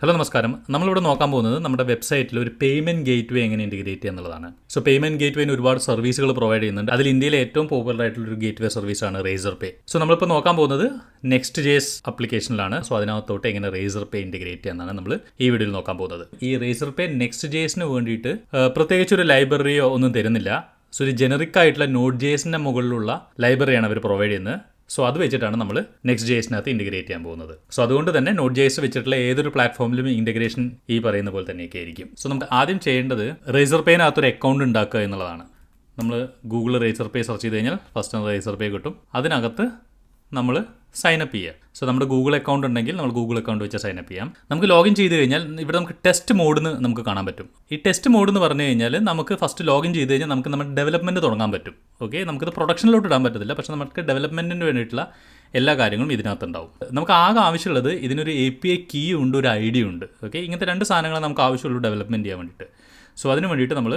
Hello നമസ്കാരം. നമ്മളിവിടെ നോക്കാൻ പോകുന്നത് നമ്മുടെ വെബ്സൈറ്റിൽ ഒരു പേയ്മെന്റ് ഗേറ്റ് വേ എങ്ങനെ ഇൻറ്റിഗ്രേറ്റ് ചെയ്യുക എന്നുള്ളതാണ്. സോ പേയ്മെന്റ് ഗേറ്റ് വേന് ഒരുപാട് സർവീസുകൾ പ്രൊവൈഡ് ചെയ്യുന്നുണ്ട്. അതിൽ ഇന്ത്യയിലെ ഏറ്റവും പോപ്പുലർ ആയിട്ടുള്ള ഒരു ഗേറ്റ് വേ സർവീസാണ് റേസർ പേ. സോ നമ്മളിപ്പോൾ നോക്കാൻ പോകുന്നത് നെക്സ്റ്റ് ജേസ് ആപ്ലിക്കേഷനിലാണ്. സോ അതിനകത്തോട്ട് എങ്ങനെ റേസർ പേ ഇൻറ്റിഗ്രേറ്റ് ചെയ്യാന്നാണ് നമ്മൾ ഈ വീഡിയോയിൽ നോക്കാൻ പോകുന്നത്. ഈ റേസർ പേ നെക്സ്റ്റ് ജേസിന് വേണ്ടിയിട്ട് പ്രത്യേകിച്ച് ഒരു ലൈബ്രറിയോ ഒന്നും തരുന്നില്ല. സോ ഒരു ജനറിക് ആയിട്ടുള്ള നോഡ് ജേസിന്റെ മുകളിലുള്ള ലൈബ്രറിയാണ് അവർ പ്രൊവൈഡ് ചെയ്യുന്നത്. സോ അത് വെച്ചിട്ടാണ് നമ്മൾ നെക്സ്റ്റ് ജേസിനകത്ത് ഇൻറ്റിഗ്രേറ്റ് ചെയ്യാൻ പോകുന്നത്. സോ അതുകൊണ്ട് തന്നെ നോഡ് ജേസ് വെച്ചിട്ടുള്ള ഏതൊരു പ്ലാറ്റ്ഫോമിലും ഇൻറ്റിഗ്രേഷൻ ഈ പറയുന്ന പോലെ തന്നെയൊക്കെ ആയിരിക്കും. സോ നമുക്ക് ആദ്യം ചെയ്യേണ്ടത് റേസർ പേനകത്തൊരു അക്കൗണ്ട് ഉണ്ടാക്കുക എന്നുള്ളതാണ്. നമ്മൾ ഗൂഗിൾ റേസർ പേ സെർച്ച് ചെയ്ത് കഴിഞ്ഞാൽ ഫസ്റ്റ് റേസർ പേ കിട്ടും. അതിനകത്ത് നമ്മൾ സൈനപ്പ് ചെയ്യുക. സോ നമ്മുടെ ഗൂഗിൾ അക്കൗണ്ട് ഉണ്ടെങ്കിൽ നമ്മൾ ഗൂഗിൾ അക്കൗണ്ട് വെച്ച് സൈനപ്പ് ചെയ്യാം. നമുക്ക് ലോഗിൻ ചെയ്ത് കഴിഞ്ഞാൽ ഇവിടെ നമുക്ക് ടെസ്റ്റ് മോഡെന്ന് നമുക്ക് കാണാൻ പറ്റും. ഈ ടെസ്റ്റ് മോഡ് എന്ന് പറഞ്ഞു കഴിഞ്ഞാൽ നമുക്ക് ഫസ്റ്റ് ലോഗിൻ ചെയ്ത് കഴിഞ്ഞാൽ നമുക്ക് നമ്മുടെ ഡെവലപ്മെൻറ്റ് തുടങ്ങാൻ പറ്റും. ഓക്കെ, നമുക്കിത് പ്രൊഡക്ഷനിലോട്ട് ഇടാൻ പറ്റത്തില്ല, പക്ഷേ നമുക്ക് ഡെവലപ്മെൻറ്റിന് വേണ്ടിയിട്ടുള്ള എല്ലാ കാര്യങ്ങളും ഇതിനകത്തുണ്ടാവും. നമുക്ക് ആകെ ആവശ്യമുള്ളത് ഇതിനൊരു API കീ ഉണ്ട്, ഒരു ID ഉണ്ട്. ഓക്കെ, ഇങ്ങനത്തെ രണ്ട് സാധനങ്ങൾ നമുക്ക് ആവശ്യമുള്ളൂ ഡെവലപ്മെൻറ്റ് ചെയ്യാൻ വേണ്ടിയിട്ട്. സോ അതിന് വേണ്ടിയിട്ട് നമ്മൾ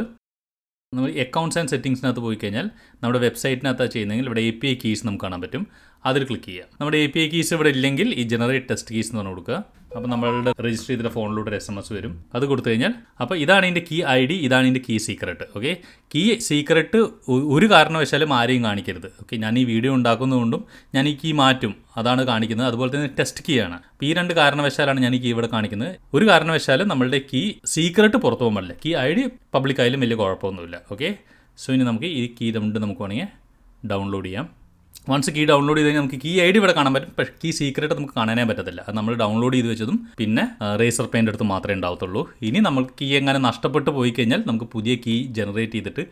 അക്കൗണ്ട്സ് ആൻഡ് സെറ്റിംഗ്സിനകത്ത് പോയി കഴിഞ്ഞാൽ നമ്മുടെ വെബ്സൈറ്റിനകത്ത് ചെയ്യുന്നെങ്കിൽ ഇവിടെ API കീസ് നമുക്ക് കാണാൻ പറ്റും. അതിൽ ക്ലിക്ക് ചെയ്യുക. നമ്മുടെ API കീസ് ഇവിടെ ഇല്ലെങ്കിൽ ഈ ജനറേറ്റ് ടെസ്റ്റ് കീസ് എന്ന് പറഞ്ഞു കൊടുക്കുക. അപ്പോൾ നമ്മളുടെ രജിസ്റ്റർ ചെയ്തിട്ട് ഫോണിലൂടെ ഒരു SMS വരും. അത് കൊടുത്തു കഴിഞ്ഞാൽ അപ്പോൾ ഇതാണ് ഇതിൻ്റെ കീ ID, ഇതാണ് ഇതിൻ്റെ key secret. Okay, key secret ഒരു കാരണവശാലും ആരെയും കാണിക്കരുത്. ഓക്കെ, ഞാൻ ഈ വീഡിയോ ഉണ്ടാക്കുന്നതുകൊണ്ടും ഞാൻ ഈ കീ മാറ്റും, അതാണ് കാണിക്കുന്നത്. അതുപോലെ തന്നെ ടെസ്റ്റ് കീ ആണ്. അപ്പോൾ ഈ രണ്ട് കാരണവശാലാണ് ഞാൻ ഈ കീ ഇവിടെ കാണിക്കുന്നത്. ഒരു കാരണവശാലും നമ്മളുടെ കീ സീക്രട്ട് പുറത്തു പോകാൻ പാടില്ല. കീ ID പബ്ലിക് ആയാലും വലിയ കുഴപ്പമൊന്നുമില്ല. ഓക്കെ, സോ ഇനി നമുക്ക് ഈ കീ നമുക്ക് വേണമെങ്കിൽ ഡൗൺലോഡ് ചെയ്യാം. വൺസ് കീ ഡൗൺലോഡ് ചെയ്ത് കഴിഞ്ഞാൽ നമുക്ക് കീ ID ഇവിടെ കാണാൻ പറ്റും, പക്ഷേ കീ സീക്രട്ട് നമുക്ക് കാണാനേ പറ്റത്തില്ല. അത് നമ്മൾ ഡൗൺലോഡ് ചെയ്ത് വെച്ചതും പിന്നെ റേസർ പേൻ്റെ അടുത്ത് മാത്രമേ ഉണ്ടാവത്തുള്ളൂ. ഇനി നമുക്ക് കീ എങ്ങനെ നഷ്ടപ്പെട്ട് പോയി കഴിഞ്ഞാൽ നമുക്ക് പുതിയ കീ ജനറേറ്റ് ചെയ്തിട്ട്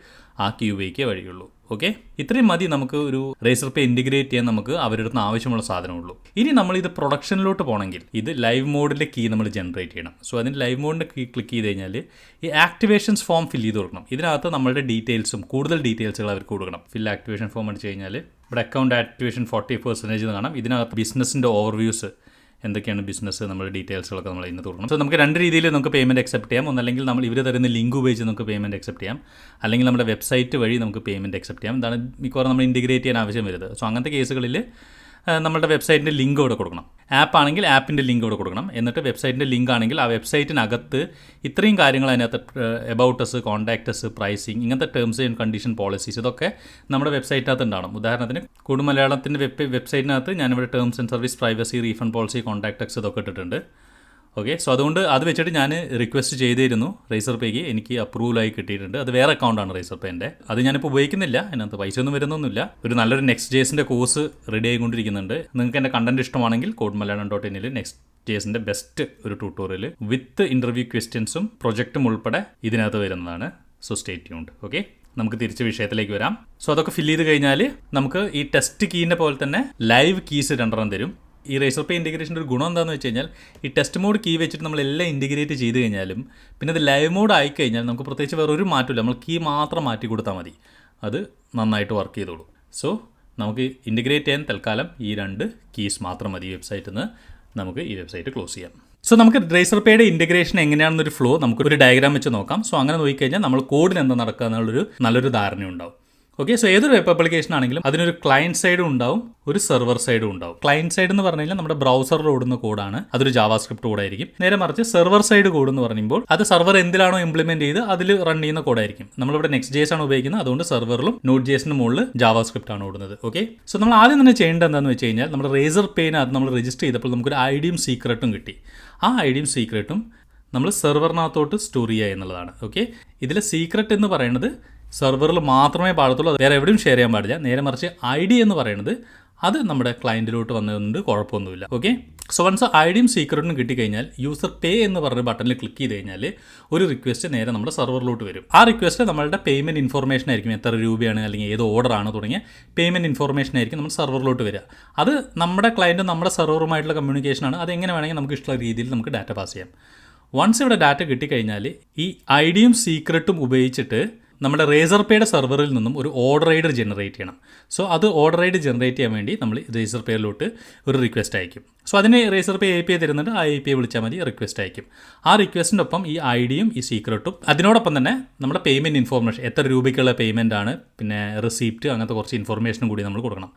ആ കീ ഉപയോഗിക്കേ വഴിയുള്ളൂ. ഓക്കെ, ഇത്രയും മതി നമുക്ക് ഒരു റേസർ പേ ഇൻറ്റിഗ്രേറ്റ് ചെയ്യാൻ നമുക്ക് അവരുടെ അടുത്ത് ആവശ്യമുള്ള സാധനമുള്ളൂ. ഇനി നമ്മളിത് പ്രൊഡക്ഷനിലോട്ട് പോകണമെങ്കിൽ ഇത് ലൈവ് മോഡിലെ കീ നമ്മൾ ജനറേറ്റ് ചെയ്യണം. സോ അതിന് ലൈവ് മോഡിൻ്റെ കീ ക്ലിക്ക് ചെയ്ത് കഴിഞ്ഞാൽ ഈ ആക്ടിവേഷൻസ് ഫോം ഫില്ല് ചെയ്ത് കൊടുക്കണം. ഇതിനകത്ത് നമ്മളുടെ ഡീറ്റെയിൽസും കൂടുതൽ ഡീറ്റെയിൽസുകൾ അവർക്ക് കൊടുക്കണം. ഫിൽ ആക്ടിവേഷൻ ഫോം അടിച്ച് കഴിഞ്ഞാൽ ഇവിടെ അക്കൗണ്ട് ആക്ടിവേഷൻ 40% കാണാം. ഇതിനകത്ത് ബിസിനസ്സിൻ്റെ ഓവർവ്യൂസ് എന്തൊക്കെയാണ് ബിസിനസ്, നമ്മുടെ ഡീറ്റെയിൽസുകളൊക്കെ നമ്മൾ ഇന്ന് കൊടുക്കണം. സോ നമുക്ക് രണ്ട് രീതിയിൽ നമുക്ക് പേയ്മെൻറ്റ് അക്സെപ്റ്റ് ചെയ്യാം. ഒന്നല്ലെങ്കിൽ നമ്മൾ ഇവർ തരുന്ന ലിങ്ക് ഉപയോഗിച്ച് നമുക്ക് പേയ്മെൻറ്റ് അക്സെപ്റ്റ് ചെയ്യാം, അല്ലെങ്കിൽ നമ്മുടെ വെബ്സൈറ്റ് വഴി നമുക്ക് പേയ്മെൻറ്റ് അക്സെപ്റ്റ് ചെയ്യാം. ഇതാണ് മിക്കവാറും നമ്മൾ ഇൻറ്റിഗ്രേറ്റ് ചെയ്യാൻ ആവശ്യം വരുന്നത്. സോ അങ്ങനത്തെ കേസുകളിൽ നമ്മുടെ വെബ്സൈറ്റിൻ്റെ ലിങ്ക് ഇവിടെ കൊടുക്കണം. ആപ്പ് ആണെങ്കിൽ ആപ്പിൻ്റെ ലിങ്ക് ഇവിടെ കൊടുക്കണം. എന്നിട്ട് വെബ്സൈറ്റിൻ്റെ ലിങ്ക് ആണെങ്കിൽ ആ വെബ്സൈറ്റിനകത്ത് ഇത്രയും കാര്യങ്ങൾ അതിനകത്ത് about us, contact us, pricing, ഇങ്ങനത്തെ ടേംസ് ആൻഡ് കണ്ടീഷൻ പോളിസീസ് ഇതൊക്കെ നമ്മുടെ വെബ്സൈറ്റിനകത്ത് ഉണ്ടാവണം. ഉദാഹരണത്തിന് മലയാളത്തിൻ്റെ വെബ്സൈറ്റിനകത്ത് ഞാനിവിടെ terms and service, privacy, refund policy, contact us ഇതൊക്കെ ഇട്ടിട്ടുണ്ട്. ഓക്കെ, സോ അതുകൊണ്ട് അത് വെച്ചിട്ട് ഞാൻ റിക്വസ്റ്റ് ചെയ്തിരുന്നു റേസർ പേക്ക്, എനിക്ക് അപ്രൂവലായി കിട്ടിയിട്ടുണ്ട്. അത് വേറെ അക്കൗണ്ടാണ് റേസർ പേൻ്റെ. അത് ഞാനിപ്പോൾ ഉപയോഗിക്കുന്നില്ല, അതിനകത്ത് പൈസ ഒന്നും വരുന്നൊന്നുമില്ല. ഒരു നല്ലൊരു നെക്സ്റ്റ് ജേസിൻ്റെ കോഴ്സ് റെഡി ആയിക്കൊണ്ടിരിക്കുന്നുണ്ട്. നിങ്ങൾക്ക് എൻ്റെ കണ്ടന്റ് ഇഷ്ടമാണെങ്കിൽ codemalayalam.in നെക്സ്റ്റ് ജേസിൻ്റെ ബെസ്റ്റ് ഒരു ട്യൂട്ടോറിയൽ വിത്ത് ഇൻ്റർവ്യൂ ക്വസ്റ്റ്യൻസും പ്രൊജക്റ്റും ഉൾപ്പെടെ ഇതിനകത്ത് വരുന്നതാണ്. So stay tuned. ഓക്കെ, നമുക്ക് തിരിച്ച് വിഷയത്തിലേക്ക് വരാം. സോ അതൊക്കെ ഫില്ല് ചെയ്ത് കഴിഞ്ഞാൽ നമുക്ക് ഈ ടെസ്റ്റ് കീൻ്റെ പോലെ തന്നെ ലൈവ് കീസ് രണ്ടെണ്ണം തരും. ഈ റേസർ പേ ഇൻറ്റിഗ്രേഷൻ്റെ ഒരു ഗുണം എന്താണെന്ന് വെച്ച് കഴിഞ്ഞാൽ ഈ ടെസ്റ്റ് മോഡ് കീ വെച്ചിട്ട് നമ്മളെല്ലാം ഇൻറ്റിഗ്രേറ്റ് ചെയ്ത് കഴിഞ്ഞാലും പിന്നെ അത് ലൈവ് മോഡ് ആയിക്കഴിഞ്ഞാൽ നമുക്ക് പ്രത്യേകിച്ച് വേറൊരു മാറ്റമില്ല. നമ്മൾ കീ മാത്രം മാറ്റി കൊടുത്താൽ മതി, അത് നന്നായിട്ട് വർക്ക് ചെയ്തോളൂ. സോ നമുക്ക് ഇൻറ്റിഗ്രേറ്റ് ചെയ്യാൻ തൽക്കാലം ഈ രണ്ട് കീസ് മാത്രം മതി. വെബ്സൈറ്റിൽ നിന്ന് നമുക്ക് ഈ വെബ്സൈറ്റ് ക്ലോസ് ചെയ്യാം. സോ നമുക്ക് റേസർ പേയുടെ ഇൻറ്റിഗ്രേഷൻ എങ്ങനെയാണെന്നൊരു ഫ്ലോ നമുക്കൊരു ഡയഗ്രാം വെച്ച് നോക്കാം. സോ അങ്ങനെ നോക്കിക്കഴിഞ്ഞാൽ നമ്മൾ കോഡിന് എന്താ നടക്കുക എന്നുള്ളൊരു നല്ലൊരു ധാരണ ഉണ്ടാവും. ഓക്കെ, സോ ഏതൊരു വെബ് ആപ്ലിക്കേഷൻ ആണെങ്കിലും അതിനൊരു ക്ലയൻറ്റ് സൈഡും ഉണ്ടാവും, ഒരു സെർവർ സൈഡും ഉണ്ടാവും. ക്ലയൻറ്റ് സൈഡ് എന്ന് പറഞ്ഞു കഴിഞ്ഞാൽ നമ്മുടെ ബ്രൗസറിൽ ഓടുന്ന കോഡാണ്, അതൊരു ജാവാസ്ക്രിപ്റ്റ് കോഡായിരിക്കും. നേരെ മറിച്ച് സെർവർ സൈഡ് കോഡ് എന്ന് പറയുമ്പോൾ അത് സെർവർ എന്തിലാണോ ഇംപ്ലിമെന്റ് ചെയ്ത് അതിൽ റൺ ചെയ്യുന്ന കോഡായിരിക്കും. നമ്മളിവിടെ നെക്സ്റ്റ് ജേസ് ആണ് ഉപയോഗിക്കുന്നത്, അതുകൊണ്ട് സെർവറിലും നോഡ് ജേസിന് മുകളിൽ ജാവാസ്ക്രിപ്റ്റ് ആണ് ഓടുന്നത്. ഓക്കെ, സോ നമ്മൾ ആദ്യം തന്നെ ചെയ്യേണ്ടത് എന്താണെന്ന് വെച്ച് കഴിഞ്ഞാൽ നമ്മുടെ റേസർ പേനകത്ത് നമ്മൾ രജിസ്റ്റർ ചെയ്തപ്പോൾ നമുക്കൊരു IDയും സീക്രട്ടും കിട്ടി. ആ IDയും സീക്രട്ടും നമ്മൾ സെർവറിനകത്തോട്ട് സ്റ്റോർ ചെയ്യുക എന്നുള്ളതാണ്. ഓക്കെ, ഇതിലെ സീക്രട്ട് എന്ന് പറയുന്നത് സെർവറിൽ മാത്രമേ പാടത്തുള്ളൂ, അത് വേറെ എവിടെയും ഷെയർ ചെയ്യാൻ പാടില്ല. നേരെ മറിച്ച് ID എന്ന് പറയുന്നത് അത് നമ്മുടെ ക്ലയൻറ്റിലോട്ട് വന്നതുകൊണ്ട് കുഴപ്പമൊന്നുമില്ല. ഓക്കെ, സോ വൺസ് IDയും സീക്രട്ടും കിട്ടിക്കഴിഞ്ഞാൽ യൂസർ പേ എന്ന് പറഞ്ഞ ബട്ടണിൽ ക്ലിക്ക് ചെയ്ത് കഴിഞ്ഞാൽ ഒരു റിക്വസ്റ്റ് നേരെ നമ്മുടെ സെർവറിലോട്ട് വരും. ആ റിക്വസ്റ്റ് നമ്മളുടെ പേയ്മെൻറ്റ് ഇൻഫർമേഷൻ ആയിരിക്കും, എത്ര രൂപയാണ് അല്ലെങ്കിൽ ഏത് ഓർഡറാണ് തുടങ്ങിയ പേയ്മെൻറ്റ് ഇൻഫർമേഷൻ ആയിരിക്കും നമ്മുടെ സെർവറിലോട്ട് വരിക. അത് നമ്മുടെ ക്ലയൻറ്റും നമ്മുടെ സെർവറുമായിട്ടുള്ള കമ്മ്യൂണിക്കേഷനാണ്. അത് എങ്ങനെ വേണമെങ്കിൽ നമുക്ക് ഇഷ്ടമുള്ള രീതിയിൽ നമുക്ക് ഡാറ്റ പാസ് ചെയ്യാം. വൺസ് ഇവിടെ ഡാറ്റ കിട്ടിക്കഴിഞ്ഞാൽ ഈ IDയും സീക്രട്ടും ഉപയോഗിച്ചിട്ട് നമ്മുടെ റേസർ പേയുടെ സെർവറിൽ നിന്നും ഒരു ഓർഡർ ഐഡി ജനറേറ്റ് ചെയ്യണം. സോ അത് ഓർഡർ ഐഡി ജനറേറ്റ് ചെയ്യാൻ വേണ്ടി നമ്മൾ റേസർ പേയിലോട്ട് ഒരു റിക്വസ്റ്റ് അയക്കും. സോ അതിന് റേസർ പേ API തരുന്നുണ്ട്, ആ API വിളിച്ചാൽ മതി, റിക്വസ്റ്റ് അയക്കും. ആ റിക്വസ്റ്റിൻ്റെ ഒപ്പം ഈ IDയും ഈ സീക്രട്ടും അതിനോടൊപ്പം തന്നെ നമ്മുടെ പേയ്മെൻറ്റ് ഇൻഫോർമേഷൻ, എത്ര രൂപയ്ക്കുള്ള പേയ്മെൻ്റ് ആണ്, പിന്നെ റിസീപ്റ്റ്, അങ്ങനത്തെ കുറച്ച് ഇൻഫോർമേഷനും കൂടി നമ്മൾ കൊടുക്കണം.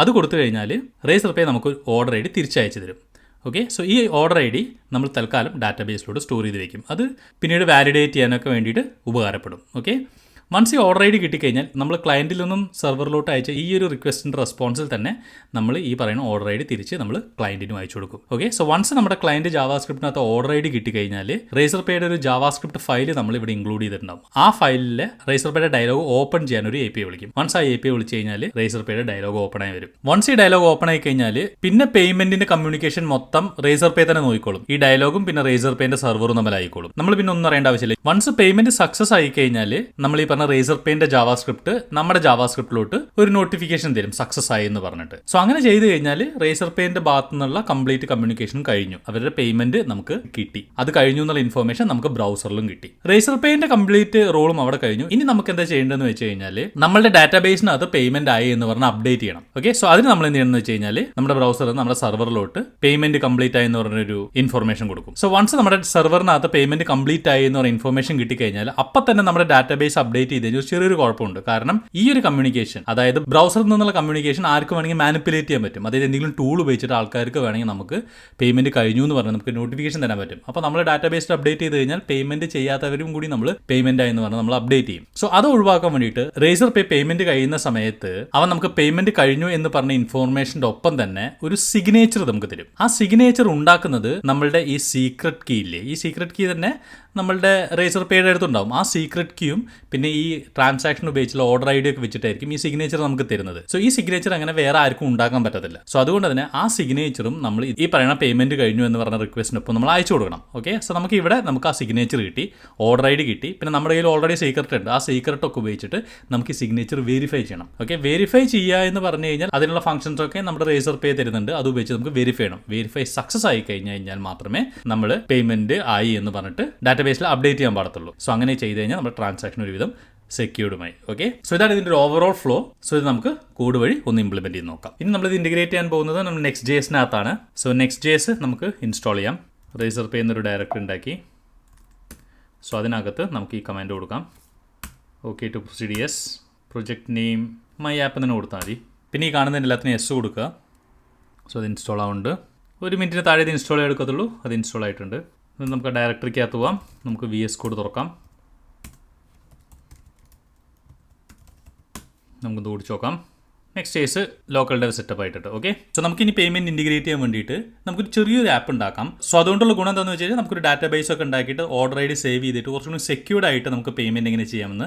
അത് കൊടുത്തു കഴിഞ്ഞാൽ റേസർ പേ നമുക്ക് ഓർഡർ ഐഡി തിരിച്ചയച്ചു തരും. ഓക്കെ, സോ ഈ ഓർഡർ ഐ ഡി നമ്മൾ തൽക്കാലം ഡാറ്റാബേസിലോട്ട് സ്റ്റോർ ചെയ്ത് വെക്കും. അത് പിന്നീട് വാലിഡേറ്റ് ചെയ്യാനൊക്കെ വേണ്ടിയിട്ട് ഉപകാരപ്പെടും. ഓക്കെ, വൺസ് ഈ ഓർഡർ ഐ ഡി കിട്ടിക്കഴിഞ്ഞാൽ നമ്മൾ ക്ലയൻറ്റിൽ നിന്നും സെർവറിലോട്ട് അയച്ച ഈ ഒരു റിക്വസ്റ്റിൻ്റെ റെസ്പോൺസിൽ തന്നെ നമ്മൾ ഈ പറയുന്ന ഓർഡർ ഐ ഡി തിരിച്ച് നമ്മൾ ക്ലയൻറ്റിനും അയച്ചു കൊടുക്കും. ഓക്കെ, സോ വൺസ് നമ്മുടെ ക്ലയൻറ്റ് ജാവാസ്ക്രിപ്റ്റിനകത്ത് ഓർഡർ ഐ ഡി കിട്ടിക്കഴിഞ്ഞാൽ റേസർ പേയുടെ ഒരു ജാവാസ്ക്രിപ്റ്റ് ഫയൽ നമ്മൾ ഇവിടെ ഇൻക്ലൂഡ് ചെയ്തിട്ടുണ്ടാവും. ആ ഫയലിൽ റേസർ പേയുടെ ഡയലോഗ് ഓപ്പൺ ചെയ്യാൻ ഒരു API വിളിക്കും. വൺസ് ആ API വിളിച്ച് കഴിഞ്ഞാൽ റേസർ പേയുടെ ഡയലോഗ് ഓപ്പൺ ആയി വരും. വൺസ് ഈ ഡയലോഗ് ഓപ്പൺ ആയി കഴിഞ്ഞാൽ പിന്നെ പേയ്മെന്റിന്റെ കമ്മ്യൂണിക്കേഷൻ മൊത്തം റേസർ പേ തന്നെ നോക്കിക്കോളും. ഈ ഡയലോഗും പിന്നെ റേസർ പേന്റെ സെർവറും തമ്മിലായിക്കോളും. നമ്മൾ പിന്നെ ഒന്നും അറിയേണ്ട ആവശ്യമില്ല. വൺസ് പേയ്മെന്റ് സക്സസ് ആയി കഴിഞ്ഞാൽ നമ്മൾ ഈ പറഞ്ഞ റേസർ പേന്റെ ജാവാസ്ക്രിപ്റ്റ് നമ്മുടെ ജാവാസ്ക്രിപ്റ്റിലോട്ട് ഒരു നോട്ടിഫിക്കേഷൻ തരും സക്സസ് ആയി എന്ന് പറഞ്ഞിട്ട്. സോ അങ്ങനെ ചെയ്ത് കഴിഞ്ഞാൽ റേസർ പേന്റെ ഭാഗത്തു നിന്നുള്ള കംപ്ലീറ്റ് കമ്മ്യൂണിക്കേഷൻ കഴിഞ്ഞു. അവരുടെ പേയ്മെന്റ് നമുക്ക് കിട്ടി. അത് കഴിഞ്ഞു എന്നുള്ള ഇൻഫോർമേഷൻ നമുക്ക് ബ്രൗസറിലും കിട്ടി. റേസർ പേന്റെ കംപ്ലീറ്റ് റോളും അവിടെ കഴിഞ്ഞു. ഇനി നമുക്ക് എന്താ ചെയ്യേണ്ടതെന്ന് വെച്ച് കഴിഞ്ഞാൽ നമ്മുടെ ഡാറ്റാബേസിനകത്ത് പേയ്മെന്റ് ആയി എന്ന് പറഞ്ഞാൽ അപ്ഡേറ്റ് ചെയ്യണം. ഓക്കെ, സോ അതിന് നമ്മൾ എന്ത് ചെയ്യണമെന്ന് വെച്ച് കഴിഞ്ഞാൽ നമ്മുടെ ബ്രൗസറിൽ നമ്മുടെ സെർവറിലോട്ട് പേയ്മെന്റ് കംപ്ലീറ്റ് ആയി എന്ന് പറഞ്ഞൊരു ഇൻഫോർമേഷൻ കൊടുക്കും. സോ വൺസ് നമ്മുടെ സെർവറിനകത്ത് പേയ്മെന്റ് കംപ്ലീറ്റ് ആയി എന്ന് പറഞ്ഞ ഇൻഫോർമേഷൻ കിട്ടിക്കഴിഞ്ഞാൽ അപ്പം തന്നെ നമ്മുടെ ഡാറ്റാബേസ് അപ്ഡേറ്റ് ചെയ്ത് കഴിഞ്ഞാൽ ചെറിയൊരു കുഴപ്പമുണ്ട്. കാരണം ഈ ഒരു കമ്മ്യൂണിക്കേഷൻ, അതായത് ബ്രൗസറിൽ നിന്നുള്ള കമ്മ്യൂണിക്കേഷൻ ആർക്കും വേണമെങ്കിൽ മാനിപ്പുലേറ്റ് ചെയ്യാൻ പറ്റും. അതായത് എന്തെങ്കിലും ടൂൾ ഉപയോഗിച്ചിട്ട് ആൾക്കാർക്ക് വേണമെങ്കിൽ നമുക്ക് പേയ്മെന്റ് കഴിഞ്ഞു എന്ന് പറഞ്ഞാൽ നമുക്ക് നോട്ടിഫിക്കേഷൻ തരാൻ പറ്റും. അപ്പോൾ നമ്മൾ ഡാറ്റാബേസിൽ അപ്ഡേറ്റ് ചെയ്ത് കഴിഞ്ഞാൽ പേയ്മെന്റ് ചെയ്യാത്തവരും കൂടി നമ്മൾ പേയ്മെന്റ് ആയി എന്ന് പറഞ്ഞാൽ നമ്മൾ അപ്ഡേറ്റ് ചെയ്യും. സോ അത് ഒഴിവാക്കാൻ വേണ്ടിയിട്ട് റേസർ പേ പേയ്മെന്റ് കഴിയുന്ന സമയത്ത് അവൻ നമുക്ക് പേയ്മെന്റ് കഴിഞ്ഞു എന്ന് പറഞ്ഞ ഇൻഫോർമേഷന്റെ ഒപ്പം തന്നെ ഒരു സിഗ്നേച്ചർ നമുക്ക് തരും. ആ സിഗ്നേച്ചർ ഉണ്ടാക്കുന്നത് നമ്മളുടെ ഈ സീക്രട്ട് കീ ഇല്ലേ, ഈ സീക്രട്ട് കീ തന്നെ നമ്മളുടെ റേസർ പേയുടെ അടുത്തുണ്ടാവും. ആ സീക്രട്ട് കീയും പിന്നെ ഈ ട്രാൻസാക്ഷൻ ഉപയോഗിച്ചുള്ള ഓർഡർ ഐ ഡി ഒക്കെ വെച്ചിട്ടായിരിക്കും ഈ സിഗ്നേച്ചർ നമുക്ക് തരുന്നത്. സോ ഈ സിഗ്നേച്ചർ അങ്ങനെ വേറെ ആർക്കും ഉണ്ടാക്കാൻ പറ്റത്തില്ല. സോ അതുകൊണ്ട് തന്നെ ആ സിഗ്നേച്ചറും നമ്മൾ ഈ പറയുന്ന പേയ്മെന്റ് കഴിഞ്ഞു എന്ന് പറഞ്ഞ റിക്വസ്റ്റിനൊപ്പം നമ്മൾ അയച്ചു കൊടുക്കണം. ഓക്കെ, സോ നമുക്ക് ഇവിടെ നമുക്ക് ആ സിഗ്നേച്ചർ കിട്ടി, ഓർഡർ ഐ ഡി കിട്ടി, പിന്നെ നമ്മുടെ കയ്യിൽ ഓൾറെഡി സീക്രട്ട് ഉണ്ട്. ആ സീക്രട്ട് ഒക്കെ ഉപയോഗിച്ചിട്ട് നമുക്ക് ഈ സിഗ്നേച്ചർ വെരിഫൈ ചെയ്യണം. ഓക്കെ, വെരിഫൈ ചെയ്യുക എന്ന് പറഞ്ഞു കഴിഞ്ഞാൽ അതിനുള്ള ഫംഗ്ഷൻസ് ഒക്കെ നമ്മുടെ റേസർ പേ തരുന്നുണ്ട്. അത് ഉപയോഗിച്ച് നമുക്ക് വെരിഫൈ ചെയ്യണം. വെരിഫൈ സക്സസ് ആയി കഴിഞ്ഞാൽ മാത്രമേ നമ്മൾ പേയ്മെന്റ് ആയി എന്ന് പറഞ്ഞിട്ട് ഡാറ്റാബേസിൽ അപ്ഡേറ്റ് ചെയ്യാൻ പാടത്തുള്ളൂ. സോ അങ്ങനെ ചെയ്ത് കഴിഞ്ഞാൽ നമ്മുടെ ട്രാൻസാക്ഷൻ ഒരുവിധം സെക്യൂർഡുമായി. ഓക്കെ, സോ ഇതാണ് ഇതിൻ്റെ ഒരു ഓവറോൾ ഫ്ലോ. സോ ഇത് നമുക്ക് കോഡ് വഴി ഒന്ന് ഇംപ്ലിമെന്റ് ചെയ്ത് നോക്കാം. ഇനി നമ്മളിത് ഇന്റഗ്രേറ്റ് ചെയ്യാൻ പോകുന്നത് നമ്മൾ Next.js-നകത്താണ്. സോ Next.js നമുക്ക് ഇൻസ്റ്റാൾ ചെയ്യാം. റേസർ പേ എന്നൊരു ഡയറക്ടറി ഉണ്ടാക്കി. സോ അതിനകത്ത് നമുക്ക് ഈ കമാൻഡ് കൊടുക്കാം. Okay to proceed yes, project name my app തന്നെ കൊടുത്താൽ മതി. പിന്നെ ഈ കാണുന്നതിന് എല്ലാത്തിനും എസ് കൊടുക്കുക. സോ അത് ഇൻസ്റ്റാൾ ആവുന്നുണ്ട്. 1 മിനിറ്റിന് താഴെ ഇത് ഇൻസ്റ്റാൾ ചെയ്യാൻ എടുക്കത്തുള്ളൂ. അത് ഇൻസ്റ്റാൾ ആയിട്ടുണ്ട്. നമുക്ക് ഡയറക്ടറിക്കകത്ത് പോവാം. നമുക്ക് VS കോഡ് തുറക്കാം. നമുക്കൊന്ന് ഓടിച്ച് നോക്കാം. Next.js ലോക്കൽ ഡെവ് സെറ്റപ്പ് ആയിട്ടുണ്ട്. ഓക്കെ, സോ നമുക്കിനി പേയ്മെന്റ് ഇന്റഗ്രേറ്റ് ചെയ്യാൻ വേണ്ടിയിട്ട് നമുക്കൊരു ചെറിയൊരു ആപ്പ് ഉണ്ടാക്കാം. സോ അതുകൊണ്ടുള്ള ഗുണം എന്താണെന്ന് വെച്ച് കഴിഞ്ഞാൽ നമുക്കൊരു ഡാറ്റാബേസ് ഒക്കെ ഉണ്ടാക്കിയിട്ട് ഓർഡർ ഐ ഡി സേവ് ചെയ്തിട്ട് കുറച്ചുകൂടി സെക്യൂർഡ് ആയിട്ട് നമുക്ക് പേയ്മെന്റ് എങ്ങനെ ചെയ്യാമെന്ന്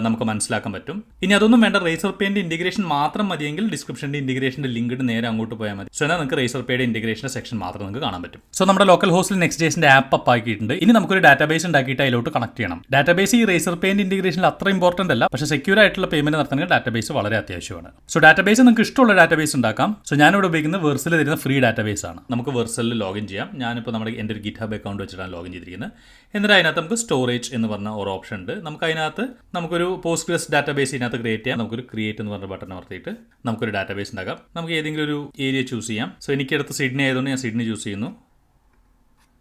നമുക്ക് മനസ്സിലാക്കാൻ പറ്റും. ഇനി അതൊന്നും വേണ്ട, റേസർ പേയുടെ ഇന്റഗ്രേഷൻ മാത്രം മതിയെങ്കിൽ ഡിസ്ക്രിപ്ഷൻ്റെ ഇന്റഗ്രേഷൻ്റെ ലിങ്ക് ഇട്ട് നേരെ അങ്ങോട്ട് പോയാൽ മതി. സോ എന്നാൽ നിങ്ങൾക്ക് റേസർ പേയുടെ ഇന്റഗ്രേഷൻ്റെ സെക്ഷൻ മാത്രം നിങ്ങൾക്ക് കാണാൻ പറ്റും. സോ നമ്മുടെ ലോക്കൽ ഹോസ്റ്റിൽ Next.js-ന്റെ ആപ്പ് അപ്പ് ആക്കിയിട്ടുണ്ട്. ഇനി നമുക്കൊരു ഡാറ്റാബേസ് ഉണ്ടാക്കിയിട്ട് അതിലോട്ട് കണക്ട് ചെയ്യണം. ഡാറ്റാബേസ് ഈ റേസർ പേയുടെ ഇന്റഗ്രേഷനിൽ അത്ര ഇമ്പോർട്ടന്റ് അല്ല, പക്ഷേ സെക്യൂർ ആയിട്ടുള്ള പേയ്മെന്റ് നടത്തണമെങ്കിൽ ഡാറ്റാബേസ് വളരെ അത്യാവശ്യമാണ്. സോ ഡാറ്റാബേസ് നിങ്ങൾക്ക് ഇഷ്ടമുള്ള ഡാറ്റാബേസ് ഉണ്ടാക്കാം. സോ ഞാനിവിടെ ഉപയോഗിക്കുന്നത് വെർസൽ തരുന്ന ഫ്രീ ഡാറ്റാബേസ് ആണ്. നമുക്ക് വെർസലിൽ ലോഗിൻ ചെയ്യാം. ഞാനിപ്പോൾ നമ്മുടെ എൻ്റെ ഒരു GitHub അക്കൗണ്ട് വെച്ചിട്ടാണ് ലോഗിൻ ചെയ്തിരിക്കുന്നത്. എന്നിട്ട് അതിനകത്ത് നമുക്ക് സ്റ്റോറേജ് എന്ന് പറഞ്ഞ ഒരു ഓപ്ഷൻ ഉണ്ട്. നമുക്ക് അതിനകത്ത് നമുക്കൊരു പോസ്റ്റ്ഗ്രസ് ഡാറ്റാബേസ് ഇതിനകത്ത് ക്രിയേറ്റ് ചെയ്യാം. നമുക്കൊരു ക്രിയേറ്റ് എന്ന് പറഞ്ഞ ബട്ടൺ അമർത്തിയിട്ട് നമുക്കൊരു ഡാറ്റാബേസ് ഉണ്ടാക്കാം. നമുക്ക് ഏതെങ്കിലും ഒരു ഏരിയ ചൂസ് ചെയ്യാം. സോ എനിക്കടുത്ത് സിഡ്നി ആയതുകൊണ്ട് ഞാൻ സിഡ്നി ചൂസ് ചെയ്യുന്നു.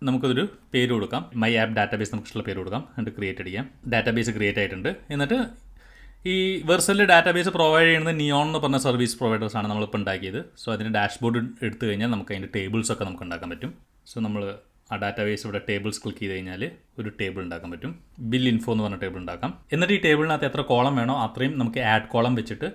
നമുക്കൊരു പേര് കൊടുക്കാം. മൈ ആപ്പ് ഡാറ്റാബേസ് നമുക്ക് ഇഷ്ടമുള്ള പേര് കൊടുക്കാം. എന്നിട്ട് ക്രിയേറ്റ് അടിക്കാം. ഡാറ്റാബേസ് ക്രിയേറ്റ് ആയിട്ടുണ്ട്. എന്നിട്ട് ഈ വെർസലിൽ ഡാറ്റാബേസ് പ്രൊവൈഡ് ചെയ്യുന്നത് നിയോൺ എന്ന് പറഞ്ഞ സർവീസ് പ്രൊവൈഡേഴ്സാണ് നമ്മളിപ്പോൾ ഉണ്ടാക്കിയത്. സോ അതിന് ഡാഷ്ബോർഡ് എടുത്തു കഴിഞ്ഞാൽ നമുക്ക് അതിൻ്റെ ടേബിൾസ് ഒക്കെ നമുക്ക് ഉണ്ടാക്കാൻ പറ്റും. സോ നമ്മൾ ആ ഡാറ്റാബേസ് ഇവിടെ ടേബിൾസ് ക്ലിക്ക് ചെയ്ത് കഴിഞ്ഞാൽ ഒരു ടേബിൾ ഉണ്ടാക്കാൻ പറ്റും. ബിൽ ഇൻഫോ എന്ന് പറഞ്ഞ ടേബിൾ ഉണ്ടാക്കാം. എന്നിട്ട് ഈ ടേബിളിനകത്ത് എത്ര കോളം വേണോ അത്രയും നമുക്ക് ആഡ് കോളം വെച്ചിട്ട്